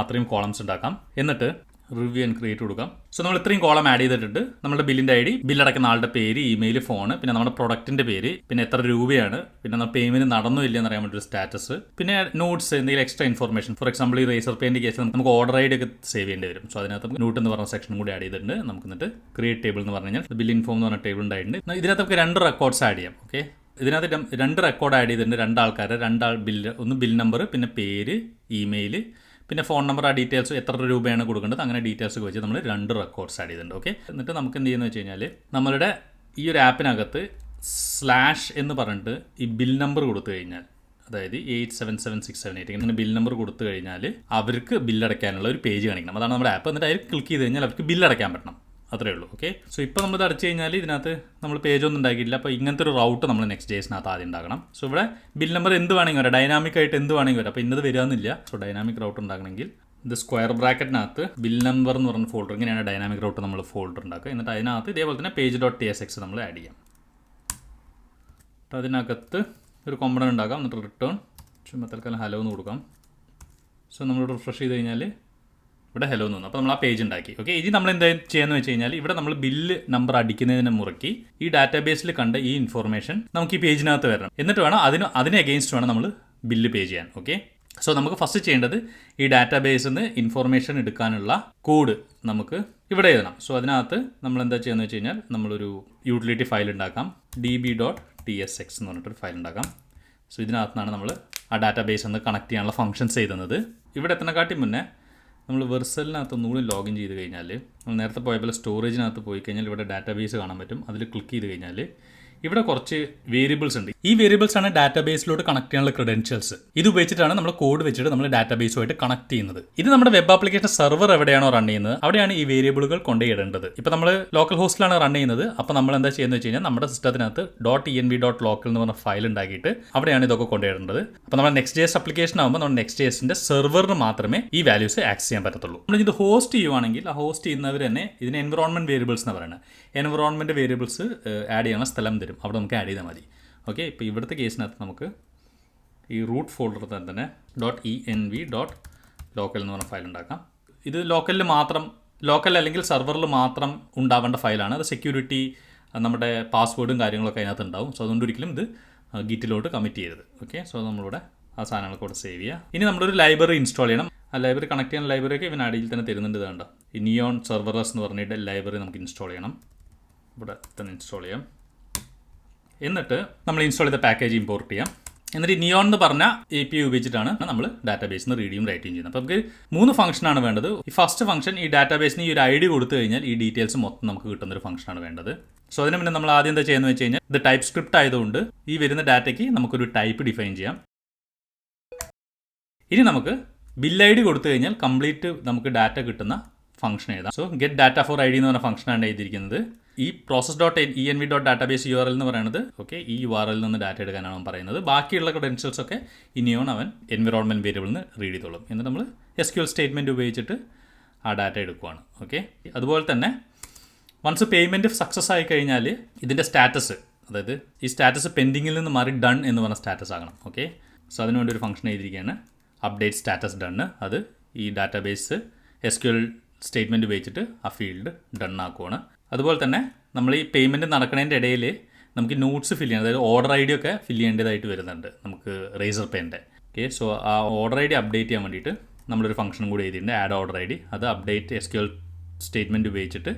അത്രയും കോളംസ് ഉണ്ടാക്കാം. എന്നിട്ട് റിവ്യൂ ആൻഡ് ക്രിയേറ്റ് കൊടുക്കാം. സോ നമ്മൾ ഇത്രയും കോളം ആഡ് ചെയ്തിട്ടുണ്ട്. നമ്മുടെ ബില്ലിൻ്റെ ID, ബില്ലടക്കുന്ന ആളുടെ പേര്, ഇമെയിൽ, ഫോണ്, പിന്നെ നമ്മുടെ പ്രൊഡക്റ്റിൻ്റെ പേര്, പിന്നെ എത്ര രൂപയാണ്, പിന്നെ നമ്മൾ പേയ്മെന്റ് നടന്നോ ഇല്ല എന്നറിയാൻ വേണ്ടി ഒരു സ്റ്റാറ്റസ്, പിന്നെ നോട്ട്സ്, എന്തെങ്കിലും എക്സ്ട്രാ ഇൻഫോർമേഷൻ. ഫോർ എക്സാമ്പിൾ ഈ റേസർ പേൻ്റെ കേസിൽ നമുക്ക് ഓർഡർ ID ഒക്കെ സേവ് ചെയ്യേണ്ടി വരും. സോ അതിനകത്ത് നമുക്ക് നോട്ട് എന്ന് പറഞ്ഞ സെക്ഷനും കൂടി ആഡ് ചെയ്തിട്ടുണ്ട്. നമുക്ക് എന്നിട്ട് ക്രിയേറ്റ് ടേബിൾ എന്ന് പറഞ്ഞു കഴിഞ്ഞാൽ ബിൽ ഇൻഫോം എന്ന് പറഞ്ഞ ടേബിൾ ഉണ്ടായിട്ടുണ്ട്. ഇതിനകത്ത് നമുക്ക് 2 റെക്കോർഡ്സ് ആഡ് ചെയ്യാം. ഓക്കെ, ഇതിനകത്ത് 2 റെക്കോർഡ് ആഡ് ചെയ്തിട്ടുണ്ട്. 2 ആൾക്കാരെ, 2 ബില്ല്, ഒന്ന് ബിൽ നമ്പർ, പിന്നെ പേര്, ഇമെയിൽ, പിന്നെ ഫോൺ നമ്പർ, ആ ഡീറ്റെയിൽസ് എത്ര രൂപയാണ് കൊടുക്കേണ്ടത്, അങ്ങനെ ഡീറ്റെയിൽസ് ഒക്കെ വെച്ച് നമ്മൾ 2 റെക്കോർഡ്സ് ആഡ് ചെയ്തിട്ടുണ്ട്. ഓക്കെ, എന്നിട്ട് നമുക്ക് എന്ത് ചെയ്യുന്നത് വെച്ച് കഴിഞ്ഞാൽ നമ്മളുടെ ഈ ഒരു ആപ്പിനകത്ത് സ്ലാഷ് എന്ന് പറഞ്ഞിട്ട് ഈ ബിൽ നമ്പർ കൊടുത്തു കഴിഞ്ഞാൽ, അതായത് 877678 ഇങ്ങനെ ബിൽ നമ്പർ കൊടുത്തു കഴിഞ്ഞാൽ അവർക്ക് ബില്ലടയ്ക്കാനുള്ള ഒരു പേജ് കാണിക്കണം. അതാണ് നമ്മുടെ ആപ്പ്. എന്നിട്ട് അതിൽ ക്ലിക്ക് ചെയ്ത് കഴിഞ്ഞാൽ അവർക്ക് ബില്ലടയ്ക്കാൻ പറ്റണം. അത്രേ ഉള്ളൂ. ഓക്കെ, സോ ഇപ്പോൾ നമ്മൾ ഇത് അടച്ചു കഴിഞ്ഞാൽ ഇതിനകത്ത് നമ്മൾ പേജൊന്നും ഉണ്ടാക്കിയില്ല. അപ്പോൾ ഇങ്ങനത്തെ ഒരു റൗട്ട് നമ്മൾ Next.js-നകത്ത് ആദ്യം ഉണ്ടാക്കണം. സോ ഇവിടെ ബിൽ നമ്പർ എന്ത് വേണമെങ്കിൽ വരാം, ഡൈനാമിക് ആയിട്ട് എന്ത് വേണമെങ്കിൽ വരാം. അപ്പോൾ ഇന്നത് വരാമെന്നില്ല. സോ ഡൈനാമിക് റൗട്ട് ഉണ്ടാക്കണമെങ്കിൽ ഇത് സ്ക്വയർ ബ്രാക്കറ്റിനകത്ത് ബിൽ നമ്പർ എന്ന് പറഞ്ഞ ഫോൾഡർ, ഇങ്ങനെയാണ് ഡൈനാമിക് റൂട്ട് നമ്മൾ ഫോൾഡർ ഉണ്ടാക്കുക. എന്നിട്ട് അതിനകത്ത് ഇതേപോലെ തന്നെ page.tsx നമ്മൾ ആഡ് ചെയ്യാം. അപ്പോൾ അതിനകത്ത് ഒരു കോമ്പണന്റ് ഉണ്ടാക്കാം. എന്നിട്ട് റിട്ടേൺ ചുമ്മാ തൽക്കാലം ഹലോ എന്ന് കൊടുക്കാം. സോ നമ്മൾ റിഫ്രഷ് ചെയ്ത് കഴിഞ്ഞാൽ ഇവിടെ ഹലോ എന്ന് വന്നു. അപ്പോൾ നമ്മൾ ആ പേജ് ഉണ്ടാക്കി. ഓക്കെ, ഇനി നമ്മൾ എന്താ ചെയ്യാന്ന് വെച്ച് കഴിഞ്ഞാൽ ഇവിടെ നമ്മൾ ബില്ല് നമ്പർ അടിക്കുന്നതിന് മുറക്കി ഈ ഡാറ്റാബേസിൽ കണ്ട ഈ ഇൻഫോർമേഷൻ നമുക്ക് ഈ പേജിനകത്ത് വരണം. എന്നിട്ട് വേണം അതിന് അഗെയിൻസ്റ്റ് വേണം നമ്മൾ ബില്ല് പേ ചെയ്യാൻ. ഓക്കെ, സോ നമുക്ക് ഫസ്റ്റ് ചെയ്യേണ്ടത് ഈ ഡാറ്റാബേസിൽ നിന്ന് ഇൻഫോർമേഷൻ എടുക്കാനുള്ള കോഡ് നമുക്ക് ഇവിടെ എഴുതണം. സോ അതിനകത്ത് നമ്മൾ എന്താ ചെയ്യുന്നത് വെച്ച് കഴിഞ്ഞാൽ നമ്മളൊരു യൂട്ടിലിറ്റി ഫയൽ ഉണ്ടാക്കാം. db.tsx എന്ന് പറഞ്ഞിട്ടൊരു ഫയൽ ഉണ്ടാക്കാം. സോ ഇതിനകത്താണ് നമ്മൾ ആ ഡാറ്റാബേസിൽ നിന്ന് കണക്ട് ചെയ്യാനുള്ള ഫംഗ്ഷൻസ് എഴുതുന്നത്. ഇവിടെ എത്തണക്കാട്ടി മുന്നേ നമ്മൾ വെർസലിനകത്ത് ഒന്നുകൂടി ലോഗിൻ ചെയ്ത് കഴിഞ്ഞാൽ, നമ്മൾ നേരത്തെ പോയ പോലെ സ്റ്റോറേജിനകത്ത് പോയി കഴിഞ്ഞാൽ ഇവിടെ ഡാറ്റാബേസ് കാണാൻ പറ്റും. അതിൽ ക്ലിക്ക് ചെയ്ത് കഴിഞ്ഞാൽ ഇവിടെ കുറച്ച് വേരിയബിൾസ് ഉണ്ട്. ഈ വേരിയബിൾസ് ആണ് ഡാറ്റാബേസിലോട്ട് കണക്ട് ചെയ്യാനുള്ള ക്രെഡൻഷ്യൽസ്. ഇത് ഉപയോഗിച്ചിട്ടാണ് നമ്മൾ കോഡ് വെച്ചിട്ട് നമ്മൾ ഡാറ്റാബേസുമായിട്ട് കണക്ട് ചെയ്യുന്നത്. ഇത് നമ്മുടെ വെബ് ആപ്ലിക്കേഷൻ സെർവർ എവിടെയാണോ റൺ ചെയ്യുന്നത് അവിടെയാണ് ഈ വേരിയബിളുകൾ കൊണ്ടുപോയിടേണ്ടത്. ഇപ്പോൾ നമ്മൾ ലോക്കൽ ഹോസ്റ്റിലാണ് റൺ ചെയ്യുന്നത്. അപ്പോൾ നമ്മൾ എന്താ ചെയ്യുന്നത് വെച്ച് കഴിഞ്ഞാൽ നമ്മുടെ സിസ്റ്റത്തിനകത്ത് .env.local എന്ന് പറഞ്ഞ ഫയൽ ഉണ്ടാക്കിയിട്ട് അവിടെയാണ് ഇതൊക്കെ കൊണ്ടുപോയിടേണ്ടത്. അപ്പോൾ നമ്മൾ Next.js ആപ്ലിക്കേഷൻ ആകുമ്പോൾ നമ്മൾ Next.jsന്റെ സെർവറിന് മാത്രമേ ഈ വാല്യൂസ് ആക്സസ് ചെയ്യാൻ പറ്റത്തുള്ളൂ. നമ്മൾ ഇത് ഹോസ്റ്റ് ചെയ്യുവാണെങ്കിൽ ആ ഹോസ്റ്റ് ചെയ്യുന്നവർ തന്നെ ഇതിന് എൻവറോൺമെന്റ് വേരിയബിൾസ് എന്ന് പറയുന്നത്. എൻവറോൺമെന്റ് വേരിയബിൾസ് ആഡ് ചെയ്യാനുള്ള സ്ഥലം തരും. അവിടെ നമുക്ക് ആഡ് ചെയ്താൽ മതി. ഓക്കെ, ഇപ്പോൾ ഇവിടുത്തെ കേസിനകത്ത് നമുക്ക് ഈ റൂട്ട് ഫോൾഡറിൽ തന്നെ .env.local എന്ന് പറഞ്ഞ ഫയൽ ഉണ്ടാക്കാം. ഇത് ലോക്കൽ അല്ലെങ്കിൽ സെർവറിൽ മാത്രം ഉണ്ടാവേണ്ട ഫയലാണ്. അത് സെക്യൂരിറ്റി, നമ്മുടെ പാസ്വേഡും കാര്യങ്ങളൊക്കെ അതിനകത്ത് ഉണ്ടാവും. സോ അതുകൊണ്ട് ഒരിക്കലും ഇത് ഗിറ്റിലോട്ട് കമ്മിറ്റ് ചെയ്യരുത്. ഓക്കെ, സോ നമ്മളിവിടെ ആ സാധനങ്ങളൊക്കെ ഇവിടെ സേവ് ചെയ്യുക. ഇനി നമ്മളൊരു ലൈബ്രറി ഇൻസ്റ്റാൾ ചെയ്യണം. ആ ലൈബ്രറി കണക്ട് ചെയ്യുന്ന ലൈബ്രറിയൊക്കെ ഇവൻ അടിയിൽ തന്നെ തരുന്നുണ്ട്. വേണ്ട, ഈ നിയോൺ സെർവറസ് എന്ന് പറഞ്ഞിട്ട് ലൈബ്രറി നമുക്ക് ഇൻസ്റ്റാൾ ചെയ്യണം. ഇവിടെ തന്നെ ഇൻസ്റ്റാൾ ചെയ്യാം. എന്നിട്ട് നമ്മൾ ഇൻസ്റ്റാൾ ചെയ്ത പാക്കേജ് ഇമ്പോർട്ട് ചെയ്യാം. എന്നിട്ട് നിയോൺ എന്ന് പറഞ്ഞ API ഉപയോഗിച്ചിട്ടാണ് നമ്മൾ ഡാറ്റാബേസിൽ നിന്ന് റീഡിയും റൈറ്റിയും ചെയ്യുന്നത്. അപ്പോൾ നമുക്ക് 3 ഫംഗ്ഷനാണ് വേണ്ടത്. ഈ ഫസ്റ്റ് ഫംഗ്ഷൻ ഈ ഡാറ്റാബേസിന് ഈ ഒരു ID കൊടുത്തു കഴിഞ്ഞാൽ ഈ ഡീറ്റെയിൽസ് മൊത്തം നമുക്ക് കിട്ടുന്ന ഒരു ഫംഗ്ഷനാണ് വേണ്ടത്. സോ അതിന് മുന്നേ നമ്മൾ ആദ്യം എന്താ ചെയ്യുന്നത് വെച്ച് കഴിഞ്ഞാൽ ഇത് ടൈപ്പ് സ്ക്രിപ്റ്റ് ആയതുകൊണ്ട് ഈ വരുന്ന ഡാറ്റയ്ക്ക് നമുക്കൊരു ടൈപ്പ് ഡിഫൈൻ ചെയ്യാം. ഇനി നമുക്ക് ബിൽ ID കൊടുത്തു കഴിഞ്ഞാൽ കംപ്ലീറ്റ് നമുക്ക് ഡാറ്റ കിട്ടുന്ന ഫംഗ്ഷൻ എഴുതാം. So get data for ID എന്ന് പറഞ്ഞ ഫംഗ്ഷനാണ് എഴുതിയിരിക്കുന്നത്. ഈ process.env.database URL എന്ന് പറയുന്നത് ഓക്കെ ഈ URL നിന്ന് ഡാറ്റ എടുക്കാനാണ് അവൻ പറയുന്നത്. ബാക്കിയുള്ള ക്രെഡൻഷ്യൽസ് ഒക്കെ ഇനിയോൺ അവൻ എൻവിറോൺമെൻറ്റ് വേരിയബിളിൽ നിന്ന് റീഡ് ചെയ്തോളും. എന്നിട്ട് നമ്മൾ SQL സ്റ്റേറ്റ്മെൻറ്റ് ഉപയോഗിച്ചിട്ട് ആ ഡാറ്റ എടുക്കുവാണ്. ഓക്കെ, അതുപോലെ തന്നെ വൺസ് പേയ്മെൻറ്റ് സക്സസ് ആയി കഴിഞ്ഞാൽ ഇതിൻ്റെ സ്റ്റാറ്റസ്, അതായത് ഈ സ്റ്റാറ്റസ് പെൻഡിങ്ങിൽ നിന്ന് മാറി ഡൺ എന്ന് പറഞ്ഞ സ്റ്റാറ്റസ് ആകണം. ഓക്കെ, സോ അതിനുവേണ്ടി ഒരു ഫംഗ്ഷൻ എഴുതിയിരിക്കുകയാണ് അപ്ഡേറ്റ് സ്റ്റാറ്റസ് ഡണ്ണ്. അത് ഈ ഡാറ്റാബേസ് SQL സ്റ്റേറ്റ്മെൻറ്റ് ഉപയോഗിച്ചിട്ട് ആ ഫീൽഡ് ഡൺ ആക്കുവാണ്. അതുപോലെ തന്നെ നമ്മൾ ഈ പേയ്മെൻറ്റ് നടക്കുന്നതിൻ്റെ ഇടയിൽ നമുക്ക് നോട്ട്സ് ഫില്ല് ചെയ്യണം. അതായത് ഓർഡർ ID ഒക്കെ ഫില്ല് ചെയ്യേണ്ടതായിട്ട് വരുന്നുണ്ട് നമുക്ക് റേസർ പേൻ്റെ. ഓക്കെ, സോ ആ ഓർഡർ ID അപ്ഡേറ്റ് ചെയ്യാൻ വേണ്ടിയിട്ട് നമ്മളൊരു ഫംഗ്ഷനും കൂടി എഴുതിയിട്ടുണ്ട്, ആഡ് ഓർഡർ ID. അത് അപ്ഡേറ്റ് SQL സ്റ്റേറ്റ്മെൻറ്റ് ഉപയോഗിച്ചിട്ട്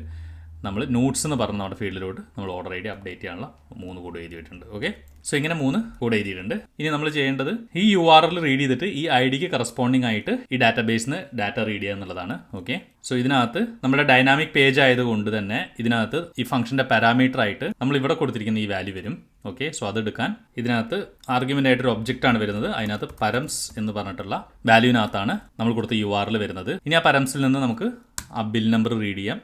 നമ്മൾ നോട്ട്സ് എന്ന് പറഞ്ഞ നമ്മുടെ ഫീൽഡിലോട്ട് നമ്മൾ ഓർഡർ ID അപ്ഡേറ്റ് ചെയ്യാനുള്ള 3 കോഡ് എഴുതിയിട്ടുണ്ട്. ഓക്കെ, സോ ഇങ്ങനെ 3 കോഡ് എഴുതിയിട്ടുണ്ട്. ഇനി നമ്മൾ ചെയ്യേണ്ടത് ഈ URL റീഡ് ചെയ്തിട്ട് ഈ IDക്ക് കറസ്പോണ്ടിങ് ആയിട്ട് ഈ ഡാറ്റാബേസിൽ നിന്ന് ഡാറ്റ റീഡ് ചെയ്യുക എന്നുള്ളതാണ്. ഓക്കെ, സോ ഇതിനകത്ത് നമ്മുടെ ഡൈനാമിക് പേജ് ആയതുകൊണ്ട് തന്നെ ഇതിനകത്ത് ഈ ഫംഗ്ഷൻ്റെ പാരാമീറ്റർ ആയിട്ട് നമ്മൾ ഇവിടെ കൊടുത്തിരിക്കുന്ന ഈ വാല്യൂ വരും. ഓക്കെ, സോ അതെടുക്കാൻ ഇതിനകത്ത് ആർഗ്യുമെൻ്റ് ആയിട്ടൊരു ഒബ്ജക്റ്റ് ആണ് വരുന്നത്. അതിനകത്ത് പരംസ് എന്ന് പറഞ്ഞിട്ടുള്ള വാല്യൂവിനകത്താണ് നമ്മൾ കൊടുത്ത URL വരുന്നത്. ഇനി ആ പരംസിൽ നിന്ന് നമുക്ക് ആ ബിൽ നമ്പർ റീഡ് ചെയ്യാം.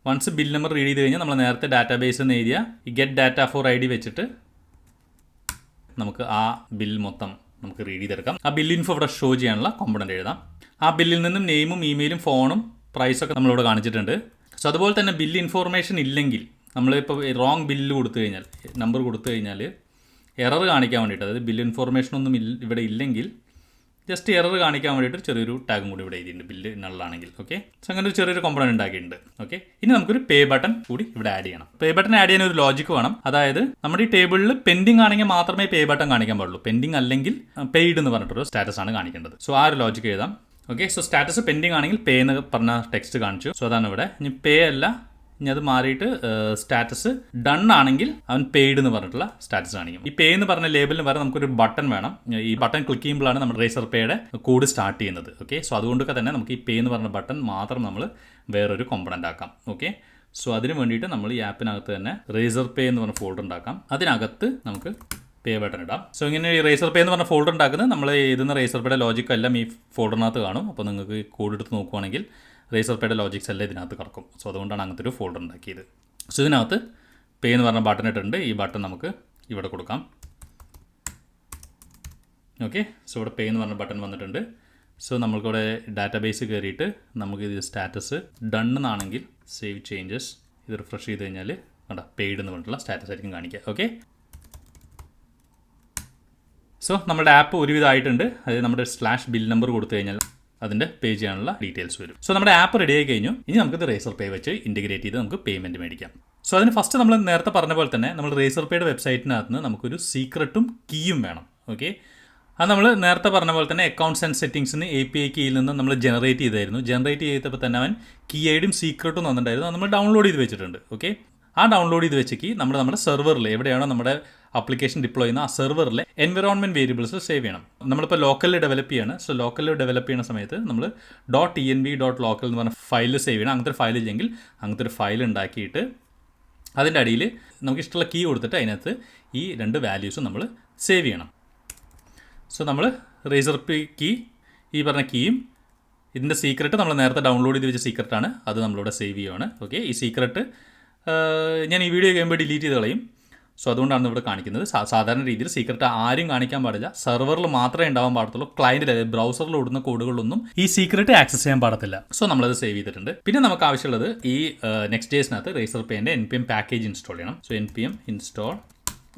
വൺസ് ബിൽ നമ്പർ റീഡ് ചെയ്ത് കഴിഞ്ഞാൽ നമ്മൾ നേരത്തെ ഡാറ്റാബേസിൽ നിന്ന് എഴുതിയ ഈ ഗെറ്റ് ഡാറ്റ ഫോർ ID വെച്ചിട്ട് നമുക്ക് ആ ബിൽ മൊത്തം നമുക്ക് റീഡ് ചെയ്തെടുക്കാം. ആ ബിൽ ഇൻഫോ ഇവിടെ ഷോ ചെയ്യാനുള്ള കോമ്പണൻ്റ് എഴുതാം. ആ ബില്ലിൽ നിന്നും നെയിമും ഇമെയിലും ഫോണും പ്രൈസൊക്കെ നമ്മളിവിടെ കാണിച്ചിട്ടുണ്ട്. സോ അതുപോലെ തന്നെ ബില്ല് ഇൻഫോർമേഷൻ ഇല്ലെങ്കിൽ നമ്മളിപ്പോൾ റോങ് ബില്ല് കൊടുത്തു കഴിഞ്ഞാൽ, നമ്പർ കൊടുത്തു കഴിഞ്ഞാൽ എറർ കാണിക്കാൻ വേണ്ടിയിട്ട്, അതായത് ബില്ല് ഇൻഫോർമേഷൻ ഒന്നും ഇവിടെ ഇല്ലെങ്കിൽ ജസ്റ്റ് എറർ കാണിക്കാൻ വേണ്ടിയിട്ട് ചെറിയൊരു ടാഗും കൂടി ഇവിടെ എഴുതിയിട്ടുണ്ട്, ബില്ല് നള്ളാണെങ്കിൽ. ഓക്കെ, സോ അങ്ങനെ ഒരു ചെറിയൊരു കോമ്പണന്റ് ഉണ്ടാക്കിയിട്ടുണ്ട്. ഓക്കെ, ഇനി നമുക്കൊരു പേ ബട്ടൺ കൂടി ഇവിടെ ആഡ് ചെയ്യണം. പേ ബട്ടൺ ആഡ് ചെയ്യാൻ ഒരു ലോജിക്ക് വേണം. അതായത് നമ്മുടെ ഈ ടേബിളിൽ പെൻഡിങ് ആണെങ്കിൽ മാത്രമേ പേ ബട്ടൺ കാണിക്കാൻ പാടുള്ളൂ. പെൻഡിങ് അല്ലെങ്കിൽ പെയ്ഡ് എന്ന് പറഞ്ഞിട്ടൊരു സ്റ്റാറ്റസ് ആണ് കാണിക്കേണ്ടത്. സോ ആ ഒരു ലോജിക്ക് എഴുതാം. ഓക്കെ, സോ സ്റ്റാറ്റസ് പെൻഡിങ് ആണെങ്കിൽ പേ എന്ന് പറഞ്ഞ ടെക്സ്റ്റ് കാണിച്ചു. സോ അതാണ് ഇവിടെ. ഇനി പേ അല്ല, ഇനി അത് മാറിയിട്ട് സ്റ്റാറ്റസ് ഡൺ ആണെങ്കിൽ അവൻ പെയ്ഡ് എന്ന് പറഞ്ഞിട്ടുള്ള സ്റ്റാറ്റസ് കാണിക്കും. ഈ പേ എന്ന് പറഞ്ഞ ലേബലിന് വരെ നമുക്കൊരു ബട്ടൺ വേണം. ഈ ബട്ടൺ ക്ലിക്ക് ചെയ്യുമ്പോഴാണ് നമ്മുടെ റേസർ പേയുടെ കോഡ് സ്റ്റാർട്ട് ചെയ്യുന്നത്. ഓക്കെ, സോ അതുകൊണ്ടൊക്കെ തന്നെ നമുക്ക് ഈ പേ എന്ന് പറഞ്ഞ ബട്ടൺ മാത്രം നമ്മൾ വേറൊരു കോമ്പണൻ്റ് ആക്കാം. ഓക്കെ, സോ അതിന് വേണ്ടിയിട്ട് നമ്മൾ ഈ ആപ്പിനകത്ത് തന്നെ റേസർ പേ എന്ന് പറഞ്ഞ ഫോൾഡർ ഉണ്ടാക്കാം. അതിനകത്ത് നമുക്ക് പേ ബട്ടൺ ഇടാം. സോ ഇങ്ങനെ ഈ റേസർ പേ എന്ന് പറഞ്ഞ ഫോൾഡർ ഉണ്ടാക്കുന്നത് നമ്മൾ എഴുതുന്ന റേസർ പേയുടെ ലോജിക് എല്ലാം ഈ ഫോൾഡറിനകത്ത് കാണും. അപ്പോൾ നിങ്ങൾക്ക് കോഡ് എടുത്ത് നോക്കുവാണെങ്കിൽ റേസർ പേയുടെ ലോജിക്സ് എല്ലാം ഇതിനകത്ത് കിടക്കും. സോ അതുകൊണ്ടാണ് അങ്ങനത്തെ ഒരു ഫോൾഡർ ഉണ്ടാക്കിയത്. സോ ഇതിനകത്ത് പേ എന്ന് പറഞ്ഞ ബട്ടൺ ഇട്ടിട്ടുണ്ട്. ഈ ബട്ടൺ നമുക്ക് ഇവിടെ കൊടുക്കാം. ഓക്കെ, സോ ഇവിടെ പേ എന്ന് പറഞ്ഞ ബട്ടൺ വന്നിട്ടുണ്ട്. സോ നമ്മൾക്കിവിടെ ഡാറ്റാബേസ് കയറിയിട്ട് നമുക്ക് ഇത് സ്റ്റാറ്റസ് ഡൺ എന്നാണെങ്കിൽ സേവ് ചേഞ്ചസ് ഇത് റിഫ്രഷ് ചെയ്ത് കഴിഞ്ഞാൽ കണ്ട പെയ്ഡ് എന്ന് പറഞ്ഞിട്ടുള്ള സ്റ്റാറ്റസ് ആയിരിക്കും കാണിക്കുക. ഓക്കെ, സോ നമ്മുടെ ആപ്പ് ഒരുവിധമായിട്ടുണ്ട്. അതായത് നമ്മുടെ /bill നമ്പർ കൊടുത്തു കഴിഞ്ഞാൽ അതിൻ്റെ പേ ചെയ്യാനുള്ള ഡീറ്റെയിൽസ് വരും. സോ നമ്മുടെ ആപ്പ് റെഡി ആയി കഴിഞ്ഞു. ഇനി നമുക്കിത് റേസർ പേ വെച്ച് ഇൻറ്റഗ്രേറ്റ് ചെയ്ത് നമുക്ക് പേയ്മെൻറ്റ് മേടിക്കാം. സോ അതിന് ഫസ്റ്റ് നമ്മൾ നേരത്തെ പറഞ്ഞ പോലെ തന്നെ നമ്മൾ റേസർ പേയുടെ വെബ്സൈറ്റിനകത്ത് നിന്ന് നമുക്കൊരു സീക്രട്ടും കീയും വേണം. ഓക്കെ, അത് നമ്മൾ നേരത്തെ പറഞ്ഞ പോലെ തന്നെ അക്കൗണ്ട്സ് ആൻഡ് സെറ്റിംഗ്സിന് API കീയിൽ നിന്ന് നമ്മൾ ജനറേറ്റ് ചെയ്തായിരുന്നു. ജനറേറ്റ് ചെയ്തപ്പോൾ തന്നെ അവൻ കീ ഐഡിയും സീക്രട്ടും തന്നിട്ടുണ്ടായിരുന്നു. അത് നമ്മൾ ഡൗൺലോഡ് ചെയ്ത് വെച്ചിട്ടുണ്ട്. ഓക്കെ, ആ ഡൗൺലോഡ് ചെയ്ത് വെച്ച് കീ നമ്മുടെ സെർവറിൽ എവിടെയാണോ നമ്മുടെ ആപ്ലിക്കേഷൻ ഡിപ്ലോയ് ചെയ്യുന്ന ആ സെർവറിലെ എൻവയോൺമെൻറ്റ് വേരിയബിൾസ് സേവ് ചെയ്യണം. നമ്മളിപ്പോൾ ലോക്കലിൽ ഡെവലപ്പ് ചെയ്യാണ്. സോ ലോക്കലിൽ ഡെവലപ്പ് ചെയ്യുന്ന സമയത്ത് നമ്മൾ .env.local എന്ന് പറഞ്ഞ ഫയൽ സേവ് ചെയ്യണം. അങ്ങനത്തെ ഒരു ഫയൽ ഇല്ലെങ്കിൽ അങ്ങനത്തെ ഒരു ഫയൽ ഉണ്ടാക്കിയിട്ട് അതിൻ്റെ അടിയിൽ നമുക്ക് ഇഷ്ടമുള്ള കീ കൊടുത്തിട്ട് അതിനകത്ത് ഈ 2 വാല്യൂസും നമ്മൾ സേവ് ചെയ്യണം. സോ നമ്മൾ റേസർ പേ കീ ഈ പറഞ്ഞ കീയും ഇതിൻ്റെ സീക്രട്ട് നമ്മൾ നേരത്തെ ഡൗൺലോഡ് ചെയ്ത് വെച്ച സീക്രട്ടാണ്, അത് നമ്മളിവിടെ സേവ് ചെയ്യുവാണ്. ഓക്കെ, ഈ സീക്രട്ട് ഞാൻ ഈ വീഡിയോ കഴിയുമ്പോൾ ഡിലീറ്റ് ചെയ്ത് കളയും. സോ അതുകൊണ്ടാണ് ഇവിടെ കാണിക്കുന്നത്. സാധാരണ രീതിയിൽ സീക്രട്ട് ആരും കാണിക്കാൻ പാടില്ല, സെർവറിൽ മാത്രമേ ഉണ്ടാവാൻ പാടത്തുള്ളൂ. ക്ലയൻറ്റിൽ അതായത് ബ്രൗസറിൽ ഓടുന്ന കോഡുകളൊന്നും ഈ സീക്രട്ട് ആക്സസ് ചെയ്യാൻ പാടത്തില്ല. സോ നമ്മളത് സേവ് ചെയ്തിട്ടുണ്ട്. പിന്നെ നമുക്ക് ആവശ്യമുള്ളത് ഈ Next.jsനകത്ത് റേസർ പേൻ്റെ NPM പാക്കേജ് ഇൻസ്റ്റാൾ ചെയ്യണം. സോ NPM ഇൻസ്റ്റാൾ